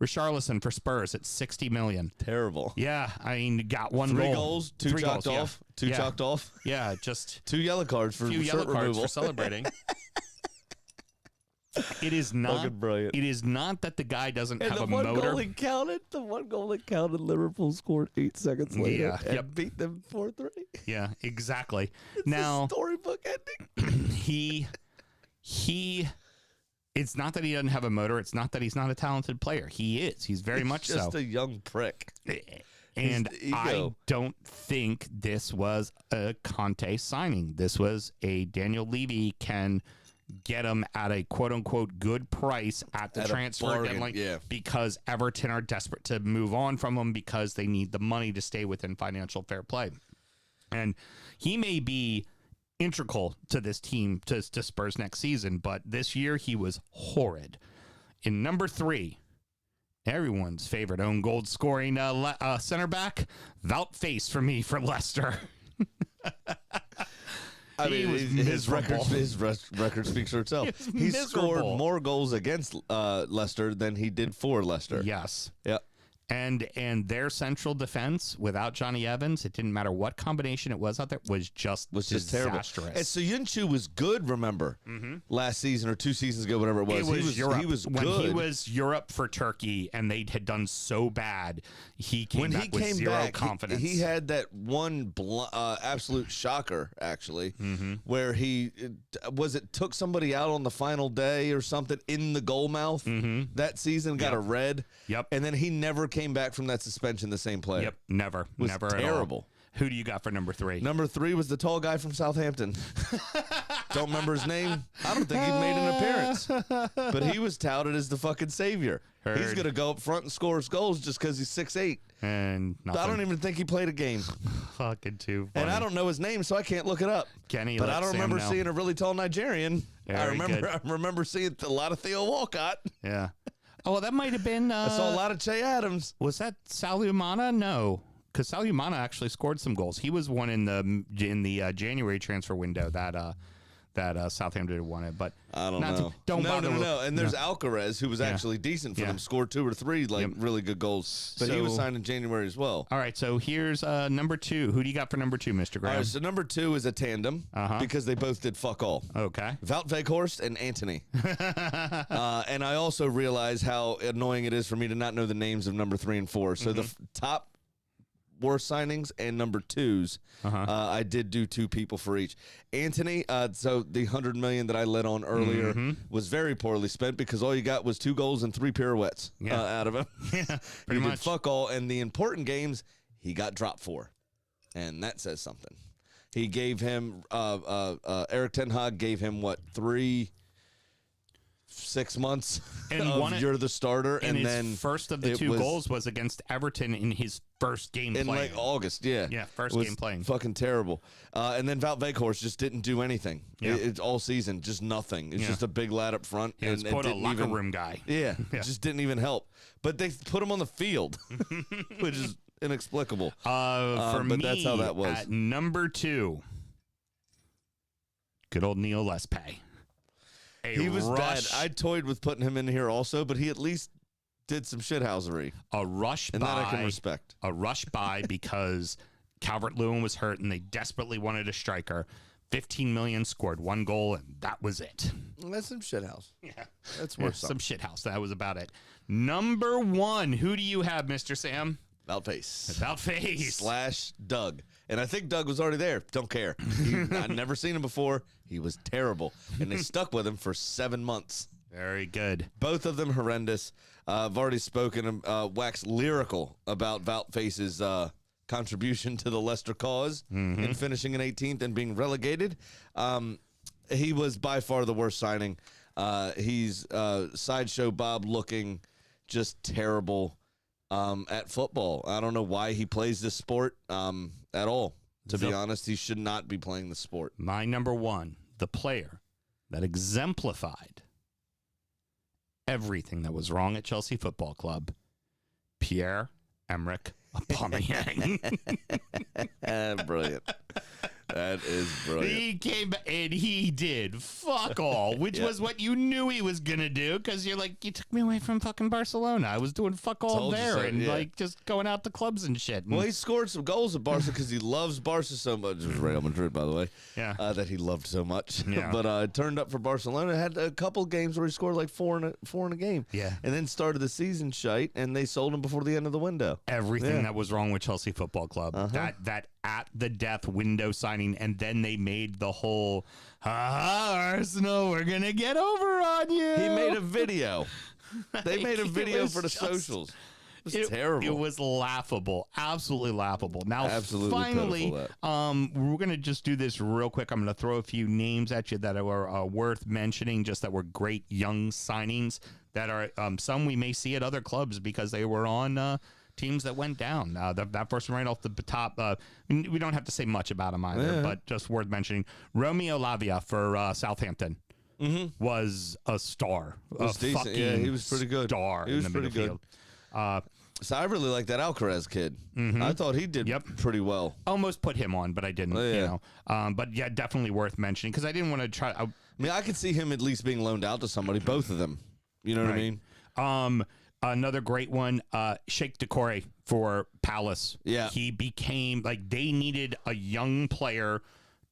Richarlison for Spurs at $60 million. Terrible. Yeah, I mean, got 1 3 goal. goals, 2 chalked off, 2 chalked off. Yeah, just 2 yellow cards for few shirt yellow cards removal. for celebrating. It is not. Fucking brilliant. It is not that the guy doesn't And have the a one motor. goal that counted, Liverpool scored 8 seconds later Yeah, and yep. beat them 4-3. Yeah, exactly. It's Now a storybook ending. he. It's not that he doesn't have a motor. It's not that he's not a talented player. He is. He's very much so. Just a young prick. And His I ego. don't think this was a Conte signing. This was a Daniel Levy can get him at a quote-unquote good price at the At a transfer bargain, deadline yeah. because Everton are desperate to move on from him because they need the money to stay within financial fair play. And he may be integral to this team, to Spurs next season, but this year he was horrid. In number 3, everyone's favorite own goal scoring center back, Wout Face for me for Leicester. I He mean, was his miserable. record speaks for itself. He was He scored miserable. more goals against Leicester than he did for Leicester. Yes. Yeah. And their central defense without Johnny Evans, it didn't matter what combination it was out there, was just terrible. disastrous. And so Yunchu was good, remember, last season or 2 seasons ago, whatever it was. It was Europe. He was when good. he was Europe for Turkey and they had done so bad, he came when back he with came zero back, confidence. he had that one absolute shocker, actually, where he took somebody out on the final day or something in the goal mouth that season, got a red. Yep. And then he never came back from that suspension the same player. Yep, never, Was never at all. terrible. Who do you got for number 3? Number 3 was the tall guy from Southampton. Don't remember his name. I don't think he made an appearance. But he was touted as the fucking savior. He's Heard. going to go up front and score his goals just because he's 6'8". And nothing. I don't even think he played a game. Fucking too funny. And I don't know his name, so I can't look it up. Kenny, but let I don't Sam remember know. seeing a really tall Nigerian. Very good. I remember seeing a lot of Theo Walcott. Yeah. Oh, well, that might have been. I saw a lot of Che Adams. Was that Salumana? No, because Salumana actually scored some goals. He was one in the January transfer window that Southampton won it. But I don't know. Don't bother. No. And there's Alcaraz, who was actually decent for Yeah. them, scored 2 or 3 really good goals. But he was So- signed in January as well. All right, so here's number 2. Who do you got for number 2, Mr. All Graham? right, so number 2 is a tandem because they both did fuck all. Okay. Wout Weghorst and Anthony. And I also realize how annoying it is for me to not know the names of number 3 and 4. So the top worst signings and number 2s, I did do 2 people for each. Anthony, so the $100 million that I let on earlier was very poorly spent because all you got was 2 goals and 3 pirouettes out of him. Yeah, He pretty did much. fuck all, and the important games he got dropped for, and that says something. He gave him Eric Ten Hag gave him 6 months And of one- you're the starter, And and his then first of the it 2 was goals was against Everton in his first game in playing. like August. Yeah, Yeah, first It was game playing. fucking terrible. And then Wout Weghorst just didn't do anything. Yeah. It's all season, just nothing. It's Yeah. just a big lad up front. He was and quote a didn't locker even- room guy. Yeah, it just didn't even help. But they put him on the field, which is inexplicable. For but me, that's how that was. At number 2, good old Neil Lespe. He was bad. I toyed with putting him in here also, but he at least did some shithousery, a rush and by. that I can respect. A rush by because Calvert-Lewin was hurt and they desperately wanted a striker. 15 million, scored 1 goal, and that was it. That's some shithouse. Yeah. That's Yeah, worth some something. shithouse. That was about it. Number 1, who do you have, Mr. Sam? About face. About face. / Doug. And I think Doug was already there. Don't care. I'd never seen him before. He was terrible. And they stuck with him for 7 months. Very good. Both of them horrendous. I've already spoken, waxed lyrical about Wout Face's contribution to the Leicester cause in finishing in 18th and being relegated. He was by far the worst signing. He's Sideshow Bob looking just terrible at football. I don't know why he plays this sport at all. To be honest, he should not be playing the sport. My number 1, the player that exemplified everything that was wrong at Chelsea Football Club, Pierre-Emerick Aubameyang. Brilliant. That is brilliant. He came and he did fuck all, which was what you knew he was gonna do, because you're like, you took me away from fucking Barcelona. I was doing fuck all Told you there so, and yeah. like just going out to clubs and shit. And Well, he scored some goals at Barca because he loves Barca so much. It was Real Madrid, by the way. Yeah. That he loved so much. Yeah. But turned up for Barcelona. Had a couple games where he scored like four in a game. Yeah. And then started the season shite, and they sold him before the end of the window. everything that was wrong with Chelsea Football Club. That at the death window signing, and then they made the whole Arsenal, we're gonna get over on you. He made a video. They made a It video was for the just- socials. It was terrible. It was laughable, absolutely laughable. Now, Absolutely finally, pitiful, we're gonna just do this real quick. I'm gonna throw a few names at you that are worth mentioning, just that were great young signings that are some we may see at other clubs because they were on teams that went down. That first one right off the top, we don't have to say much about him either, but just worth mentioning. Romeo Lavia for Southampton. Was a star. Was decent. Fucking Yeah, he was pretty good. Star He was in the pretty good. midfield. So I really like that Alcaraz kid. I thought he did pretty well. Almost put him on, but I didn't. Oh, yeah. You know, but yeah, definitely worth mentioning because I didn't want to try. I mean, I could see him at least being loaned out to somebody, both of them. You know what I mean? Another great one, Sheikh Decore for Palace. Yeah. He became like they needed a young player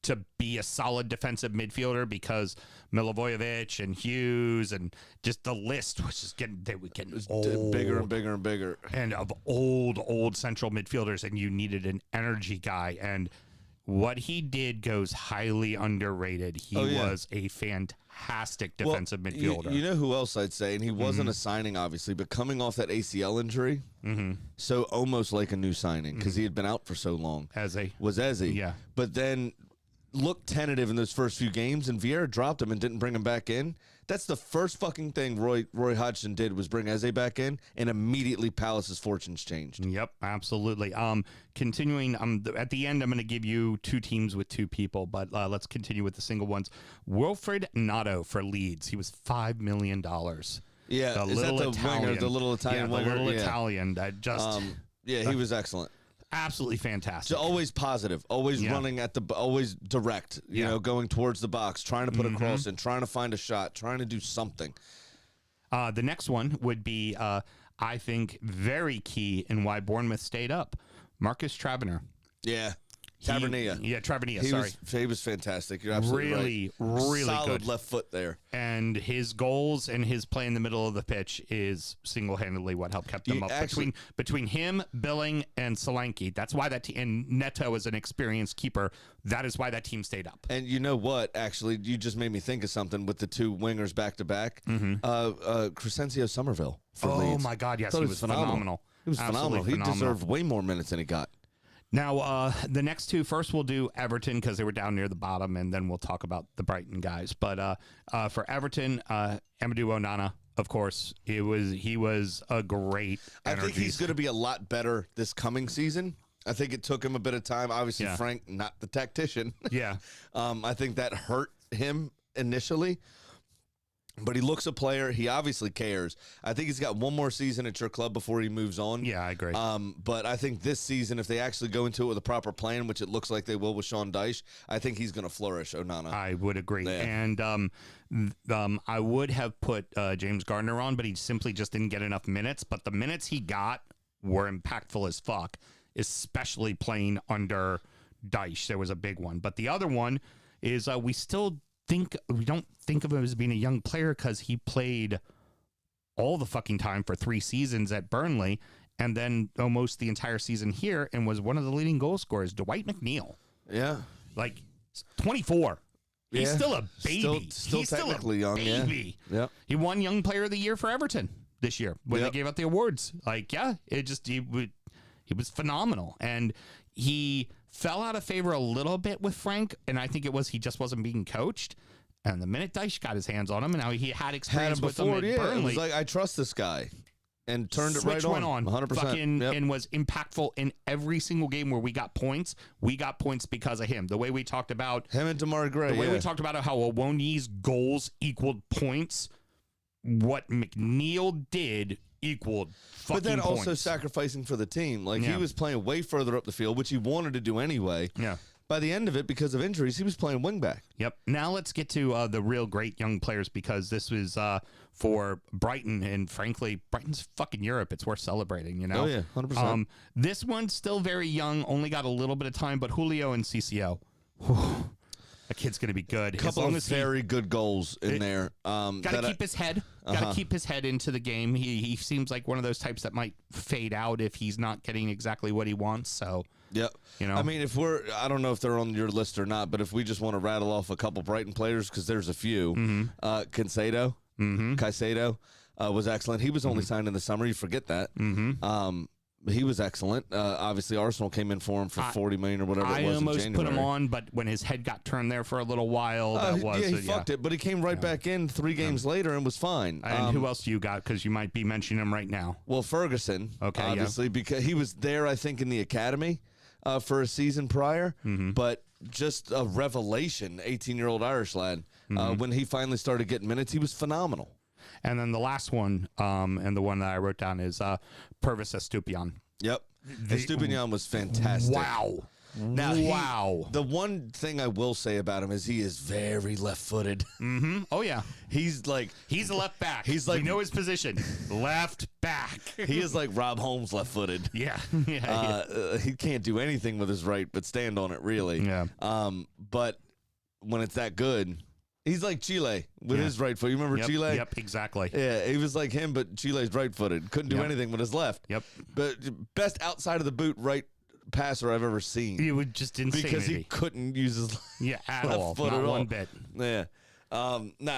to be a solid defensive midfielder because Milivojevic and Hughes and just the list was just getting old. Bigger and bigger and bigger. And of old central midfielders, and you needed an energy guy. And what he did goes highly underrated. He was a fantastic defensive midfielder. You know who else I'd say, and he wasn't a signing, obviously, but coming off that ACL injury, so almost like a new signing because he had been out for so long. Was Eze. Yeah. But then looked tentative in those first few games, and Vieira dropped him and didn't bring him back in. That's the first fucking thing Roy Hodgson did was bring Eze back in, and immediately Palace's fortunes changed. Yep, absolutely. Continuing, at the end, I'm going to give you two teams with two people, but let's continue with the single ones. Wilfred Nato for Leeds. He was $5 million. Yeah, is that the winger, the little Italian winger? The little Italian that just... yeah, he was excellent. Absolutely fantastic. So always positive, always running always direct, you know, going towards the box, trying to put a cross in, trying to find a shot, trying to do something. The next one would be, I think, very key in why Bournemouth stayed up. Marcus Tavernier. Yeah. Tavernier. Tavernier, He was fantastic. You're absolutely right. Really solid good. left foot there. And his goals and his play in the middle of the pitch is single-handedly what helped keep them up. Between him, Billing, and Solanke, that's why that team, and Neto is an experienced keeper, that is why that team stayed up. And you know what? Actually, you just made me think of something with the two wingers back-to-back. Crescencio Somerville for Leeds. My God, yes, Thought he was phenomenal. He was phenomenal. He deserved way more minutes than he got. Now, the next two, first we'll do Everton because they were down near the bottom, and then we'll talk about the Brighton guys. But for Everton, Amadou Onana, of course, he was a great energy. I think he's going to be a lot better this coming season. I think it took him a bit of time. Obviously, Frank, not the tactician. Yeah. I think that hurt him initially. But he looks a player. He obviously cares. I think he's got one more season at your club before he moves on. Yeah, I agree. But I think this season, if they actually go into it with a proper plan, which it looks like they will with Sean Dyche, I think he's going to flourish, Onana. I would agree. Yeah. And I would have put James Gardner on, but he simply just didn't get enough minutes. But the minutes he got were impactful as fuck, especially playing under Dyche. There was a big one. But the other one is we don't think of him as being a young player because he played all the fucking time for 3 seasons at Burnley and then almost the entire season here and was one of the leading goal scorers, Dwight McNeil. Yeah. Like 24. He's still a baby. Still He's technically still a young, baby. Yeah. He won Young Player of the Year for Everton this year when they gave out the awards. Like, he was phenomenal. And he fell out of favor a little bit with Frank, and I think it was he just wasn't being coached. And the minute Dyche got his hands on him, and now he had experience with him at Burnley. It was like, I trust this guy. And turned it right on. Went on 100%. And was impactful in every single game where we got points. We got points because of him. The way we talked about him and Damar Gray. The way we talked about how Awoniyi's goals equaled points. What McNeil did equaled fucking But then also points. sacrificing for the team. Like, he was playing way further up the field, which he wanted to do anyway. Yeah. by the end of it, because of injuries, he was playing wingback. Yep. Now let's get to the real great young players, because this was for Brighton, and frankly, Brighton's fucking Europe. It's worth celebrating, you know? Oh, yeah, 100%. This one's still very young, only got a little bit of time, but Julio and CCO. Whew, that kid's going to be good. Couple of very good goals in there. Got to keep his head. Got to keep his head into the game. He seems like one of those types that might fade out if he's not getting exactly what he wants. So, yep. You know, I mean, I don't know if they're on your list or not, but if we just want to rattle off a couple Brighton players, because there's a few. Caicedo was excellent. He was only signed in the summer. You forget that. He was excellent. Obviously, Arsenal came in for him for $40 million or whatever it was in January. I almost put him on, but when his head got turned there for a little while, he fucked it. But he came right back in 3 games later and was fine. And who else do you got? Because you might be mentioning him right now. Well, Ferguson, okay, obviously, because he was there, I think, in the academy for a season prior. But just a revelation, 18-year-old Irish lad. When he finally started getting minutes, he was phenomenal. And then the last one, and the one that I wrote down is Purvis Estupiñán. Yep. Estupiñán was fantastic. Wow. Now, the one thing I will say about him is he is very left-footed. Oh, yeah. He's a left back. He's like, we know his position. Left back. He is like Rob Holmes left-footed. Yeah. He can't do anything with his right but stand on it, really. Yeah. But when it's that good... He's like Chile with his right foot. You remember Chile? Yep, exactly. Yeah, he was like him, but Chile's right-footed. Couldn't do anything with his left. Yep. But best outside of the boot right passer I've ever seen. It was just insanity. Because he couldn't use his at left all. foot Not at all. one bit. Yeah.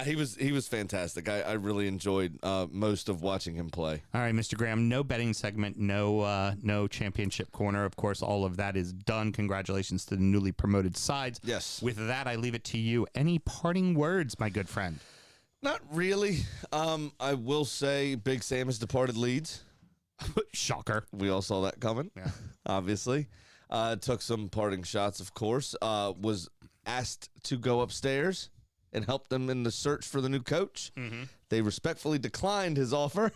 He was fantastic. I really enjoyed most of watching him play. All right, Mr. Graham, no betting segment, no championship corner. Of course, all of that is done. Congratulations to the newly promoted sides. Yes. With that, I leave it to you. Any parting words, my good friend? Not really. I will say Big Sam has departed Leeds. Shocker. We all saw that coming. Yeah. Obviously. Took some parting shots, of course. Was asked to go upstairs and help them in the search for the new coach. They respectfully declined his offer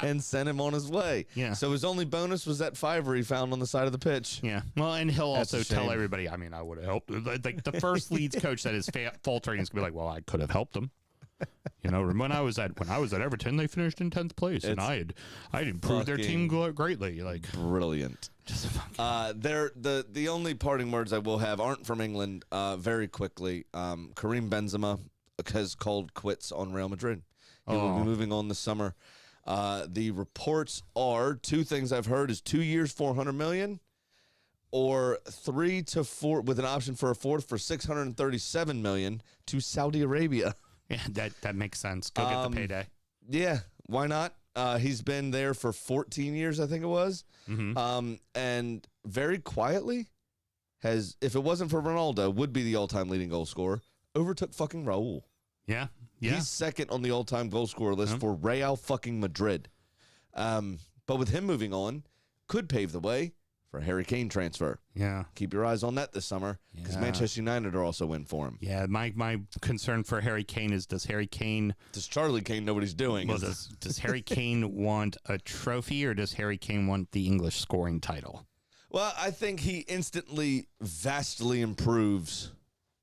and sent him on his way. Yeah. So his only bonus was that $5 he found on the side of the pitch. Yeah. Well, and he'll That's also a tell shame. everybody, I mean, I would have helped. Like the first Leeds coach that is faltering is going to be like, well, I could have helped them. You know, when I was at Everton, they finished in 10th place, and I had improved their team greatly. Like brilliant. The only parting words I will have aren't from England. Very quickly, Karim Benzema has called quits on Real Madrid. He will be moving on this summer. The reports are 2 things I've heard is 2 years, $400 million, or 3 to 4 with an option for a 4th for $637 million to Saudi Arabia. Yeah, that makes sense. Go get the payday. Yeah, why not? He's been there for 14 years, I think it was. And very quietly has, if it wasn't for Ronaldo, would be the all-time leading goal scorer, overtook fucking Raul. Yeah. He's second on the all-time goal scorer list for Real fucking Madrid. But with him moving on, could pave the way for a Harry Kane transfer. Yeah. Keep your eyes on that this summer because Manchester United are also in for him. Yeah, my concern for Harry Kane is, does Charlie Kane know what he's doing? Well, does Harry Kane want a trophy, or does Harry Kane want the English scoring title? Well, I think he instantly vastly improves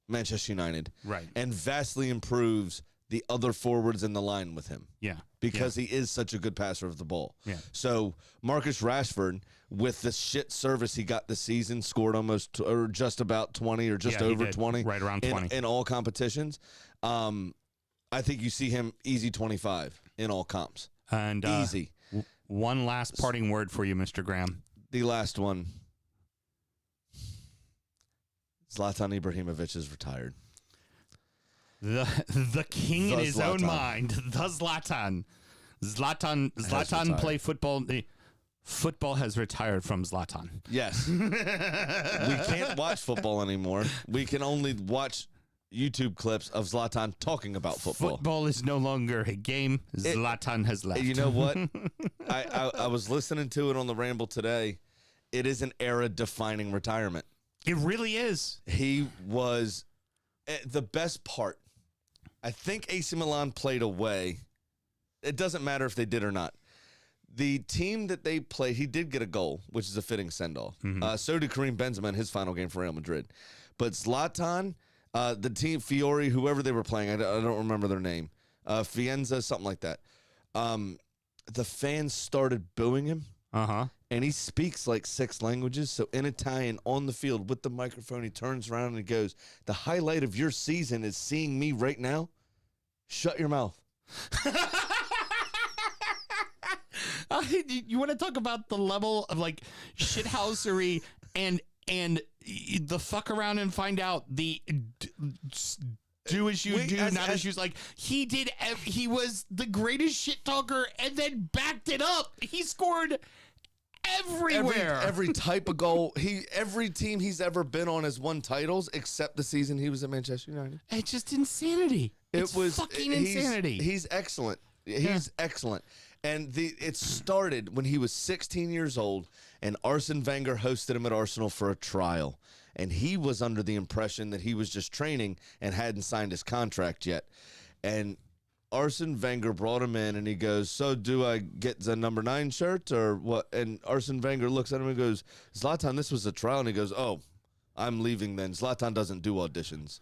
Manchester United. Right. And vastly improves the other forwards in the line with him. Yeah. Because he is such a good passer of the ball. Yeah. So Marcus Rashford, with the shit service he got this season, scored almost or just about 20 or just over 20. Right around 20. In all competitions. I think you see him easy 25 in all comps. And easy. One last parting word for you, Mr. Graham. The last one. Zlatan Ibrahimovic is retired. The king in his own mind. The Zlatan. Zlatan play football. Football has retired from Zlatan. Yes. We can't watch football anymore. We can only watch YouTube clips of Zlatan talking about football. Football is no longer a game. Zlatan has left. You know what? I was listening to it on the Ramble today. It is an era-defining retirement. It really is. He was the best part. I think AC Milan played away. It doesn't matter if they did or not. The team that they played, he did get a goal, which is a fitting send-off. So did Karim Benzema in his final game for Real Madrid. But Zlatan, the team, Fiore, whoever they were playing, I don't remember their name. Fienza, something like that. The fans started booing him. And he speaks like 6 languages. So in Italian, on the field, with the microphone, he turns around and he goes, the highlight of your season is seeing me right now. Shut your mouth. You want to talk about the level of like shithousery and the fuck around and find out the do as you do, not as you like. He did. He was the greatest shit talker, and then backed it up. He scored everywhere. Every type of goal. Every team he's ever been on has won titles, except the season he was at Manchester United. It's just insanity. It's fucking insanity. He's excellent. He's excellent. And it started when he was 16 years old, and Arsene Wenger hosted him at Arsenal for a trial. And he was under the impression that he was just training and hadn't signed his contract yet. And Arsene Wenger brought him in, and he goes, so do I get the number 9 shirt or what? And Arsene Wenger looks at him and goes, Zlatan, this was a trial. And he goes, oh, I'm leaving then. Zlatan doesn't do auditions.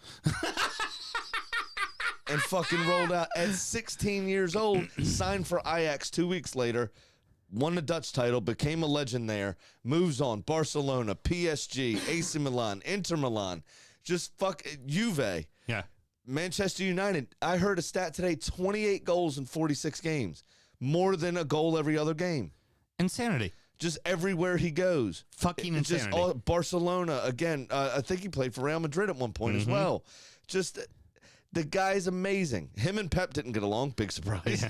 And fucking rolled out at 16 years old, signed for Ajax 2 weeks later, won the Dutch title, became a legend there, moves on, Barcelona, PSG, AC Milan, Inter Milan, just Juve. Yeah. Manchester United, I heard a stat today, 28 goals in 46 games. More than a goal every other game. Insanity. Just everywhere he goes. Fucking insanity. Just Barcelona, again, I think he played for Real Madrid at one point as well. Just... The guy's amazing. Him and Pep didn't get along. Big surprise.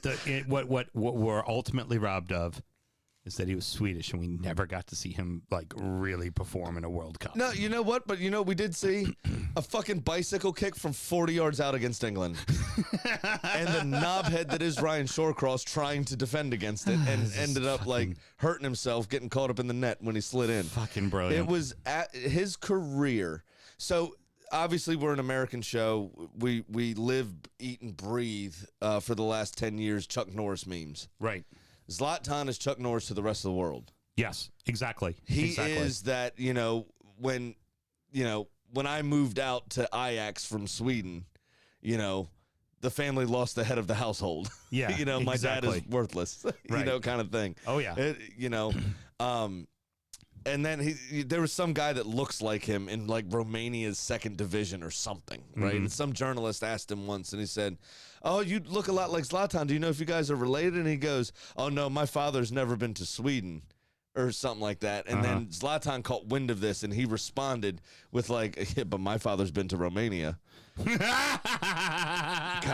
Yeah. What we're ultimately robbed of is that he was Swedish, and we never got to see him like really perform in a World Cup. No, you know what? But we did see a fucking bicycle kick from 40 yards out against England, and the knobhead that is Ryan Shawcross trying to defend against it, and ended up like hurting himself, getting caught up in the net when he slid in. Fucking brilliant. It was his career. So. Obviously, we're an American show. We live, eat, and breathe for the last 10 years Chuck Norris memes. Right. Zlatan is Chuck Norris to the rest of the world. Yes, exactly. He is that, when I moved out to Ajax from Sweden, the family lost the head of the household. Yeah, my dad is worthless, right. Kind of thing. Oh, yeah. And then there was some guy that looks like him in like Romania's 2nd division or something, right? And some journalist asked him once, and he said, "Oh, you look a lot like Zlatan. Do you know if you guys are related?" And he goes, "Oh no, my father's never been to Sweden," or something like that. And then Zlatan caught wind of this, and he responded with like, "Yeah, but my father's been to Romania," kind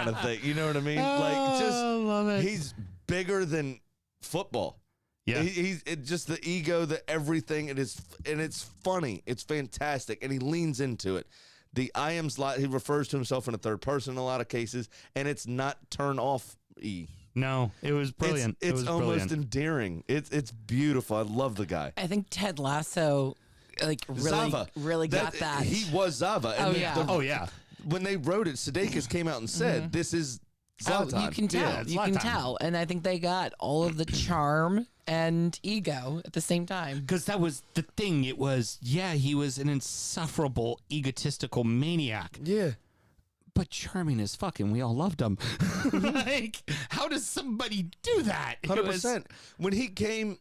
of thing. You know what I mean? Love it. He's bigger than football. Yeah, he's just the ego, the everything. It's funny. It's fantastic, and he leans into it. The I am Zlatan. He refers to himself in a third person in a lot of cases, and it's not turn off. No, it was brilliant. It's almost endearing. It's beautiful. I love the guy. I think Ted Lasso, really got that. He was Zava. Oh, yeah. Oh yeah. When they wrote it, Sudeikis came out and said, "This is Zlatan." Oh, you can tell. Yeah, you can tell. And I think they got all of the charm and ego at the same time. Because that was the thing. It was, he was an insufferable, egotistical maniac. Yeah. But charming as fuck, and we all loved him. Like, how does somebody do that? 100%. When he came,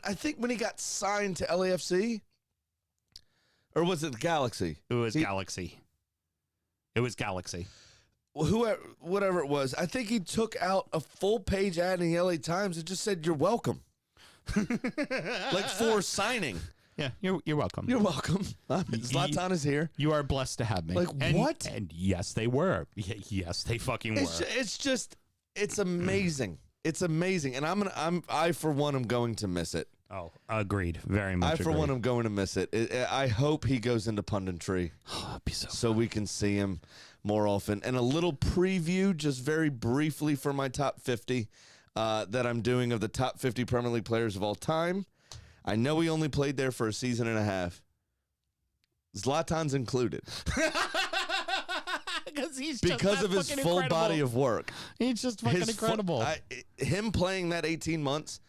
I think when he got signed to LAFC, or was it Galaxy? It was Galaxy. It was Galaxy. Whatever it was, I think he took out a full-page ad in the LA Times and just said, "You're welcome." Like for signing. Yeah, you're welcome. You're welcome. Zlatan is here. You are blessed to have me. Like, what? And yes, they were. Yes, they fucking were. It's amazing. It's amazing, and I for one am going to miss it. Oh, agreed. Very much. I for one am going to miss it. I hope he goes into punditry, that'd be so we can see him more often. And a little preview, just very briefly, for my top 50 that I'm doing of the top 50 Premier League players of all time. I know he only played there for a season and a half. Zlatan's included. because he's because of his full body of work. He's just fucking incredible. Him playing that 18 months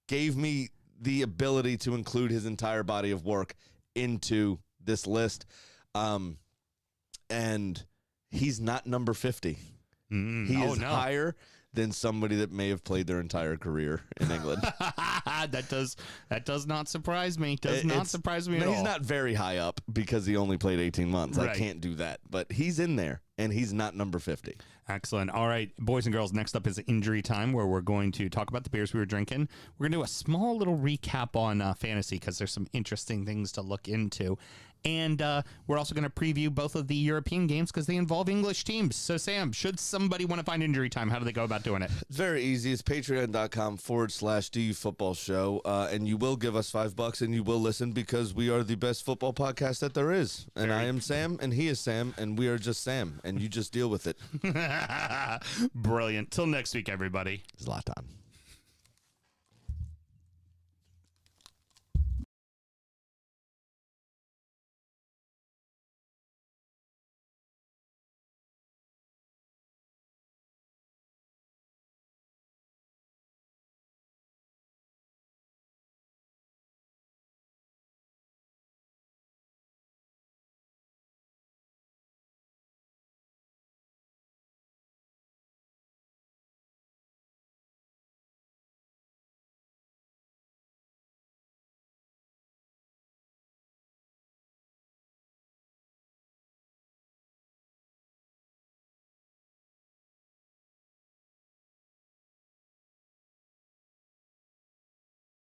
gave me the ability to include his entire body of work into this list. And he's not number 50. He is higher than somebody that may have played their entire career in England. That does not surprise me. Not surprise me at all. He's not very high up because he only played 18 months. Right. I can't do that. But he's in there, and he's not number 50. Excellent. All right, boys and girls, next up is injury time, where we're going to talk about the beers we were drinking. We're going to do a small little recap on fantasy because there's some interesting things to look into. And we're also going to preview both of the European games because they involve English teams. So, Sam, should somebody want to find injury time, how do they go about doing it? It's very easy. It's patreon.com/DU Football Show. And you will give us $5 and you will listen because we are the best football podcast that there is. And I am Sam and he is Sam and we are just Sam. And you just deal with it. Brilliant. Till next week, everybody. Zlatan.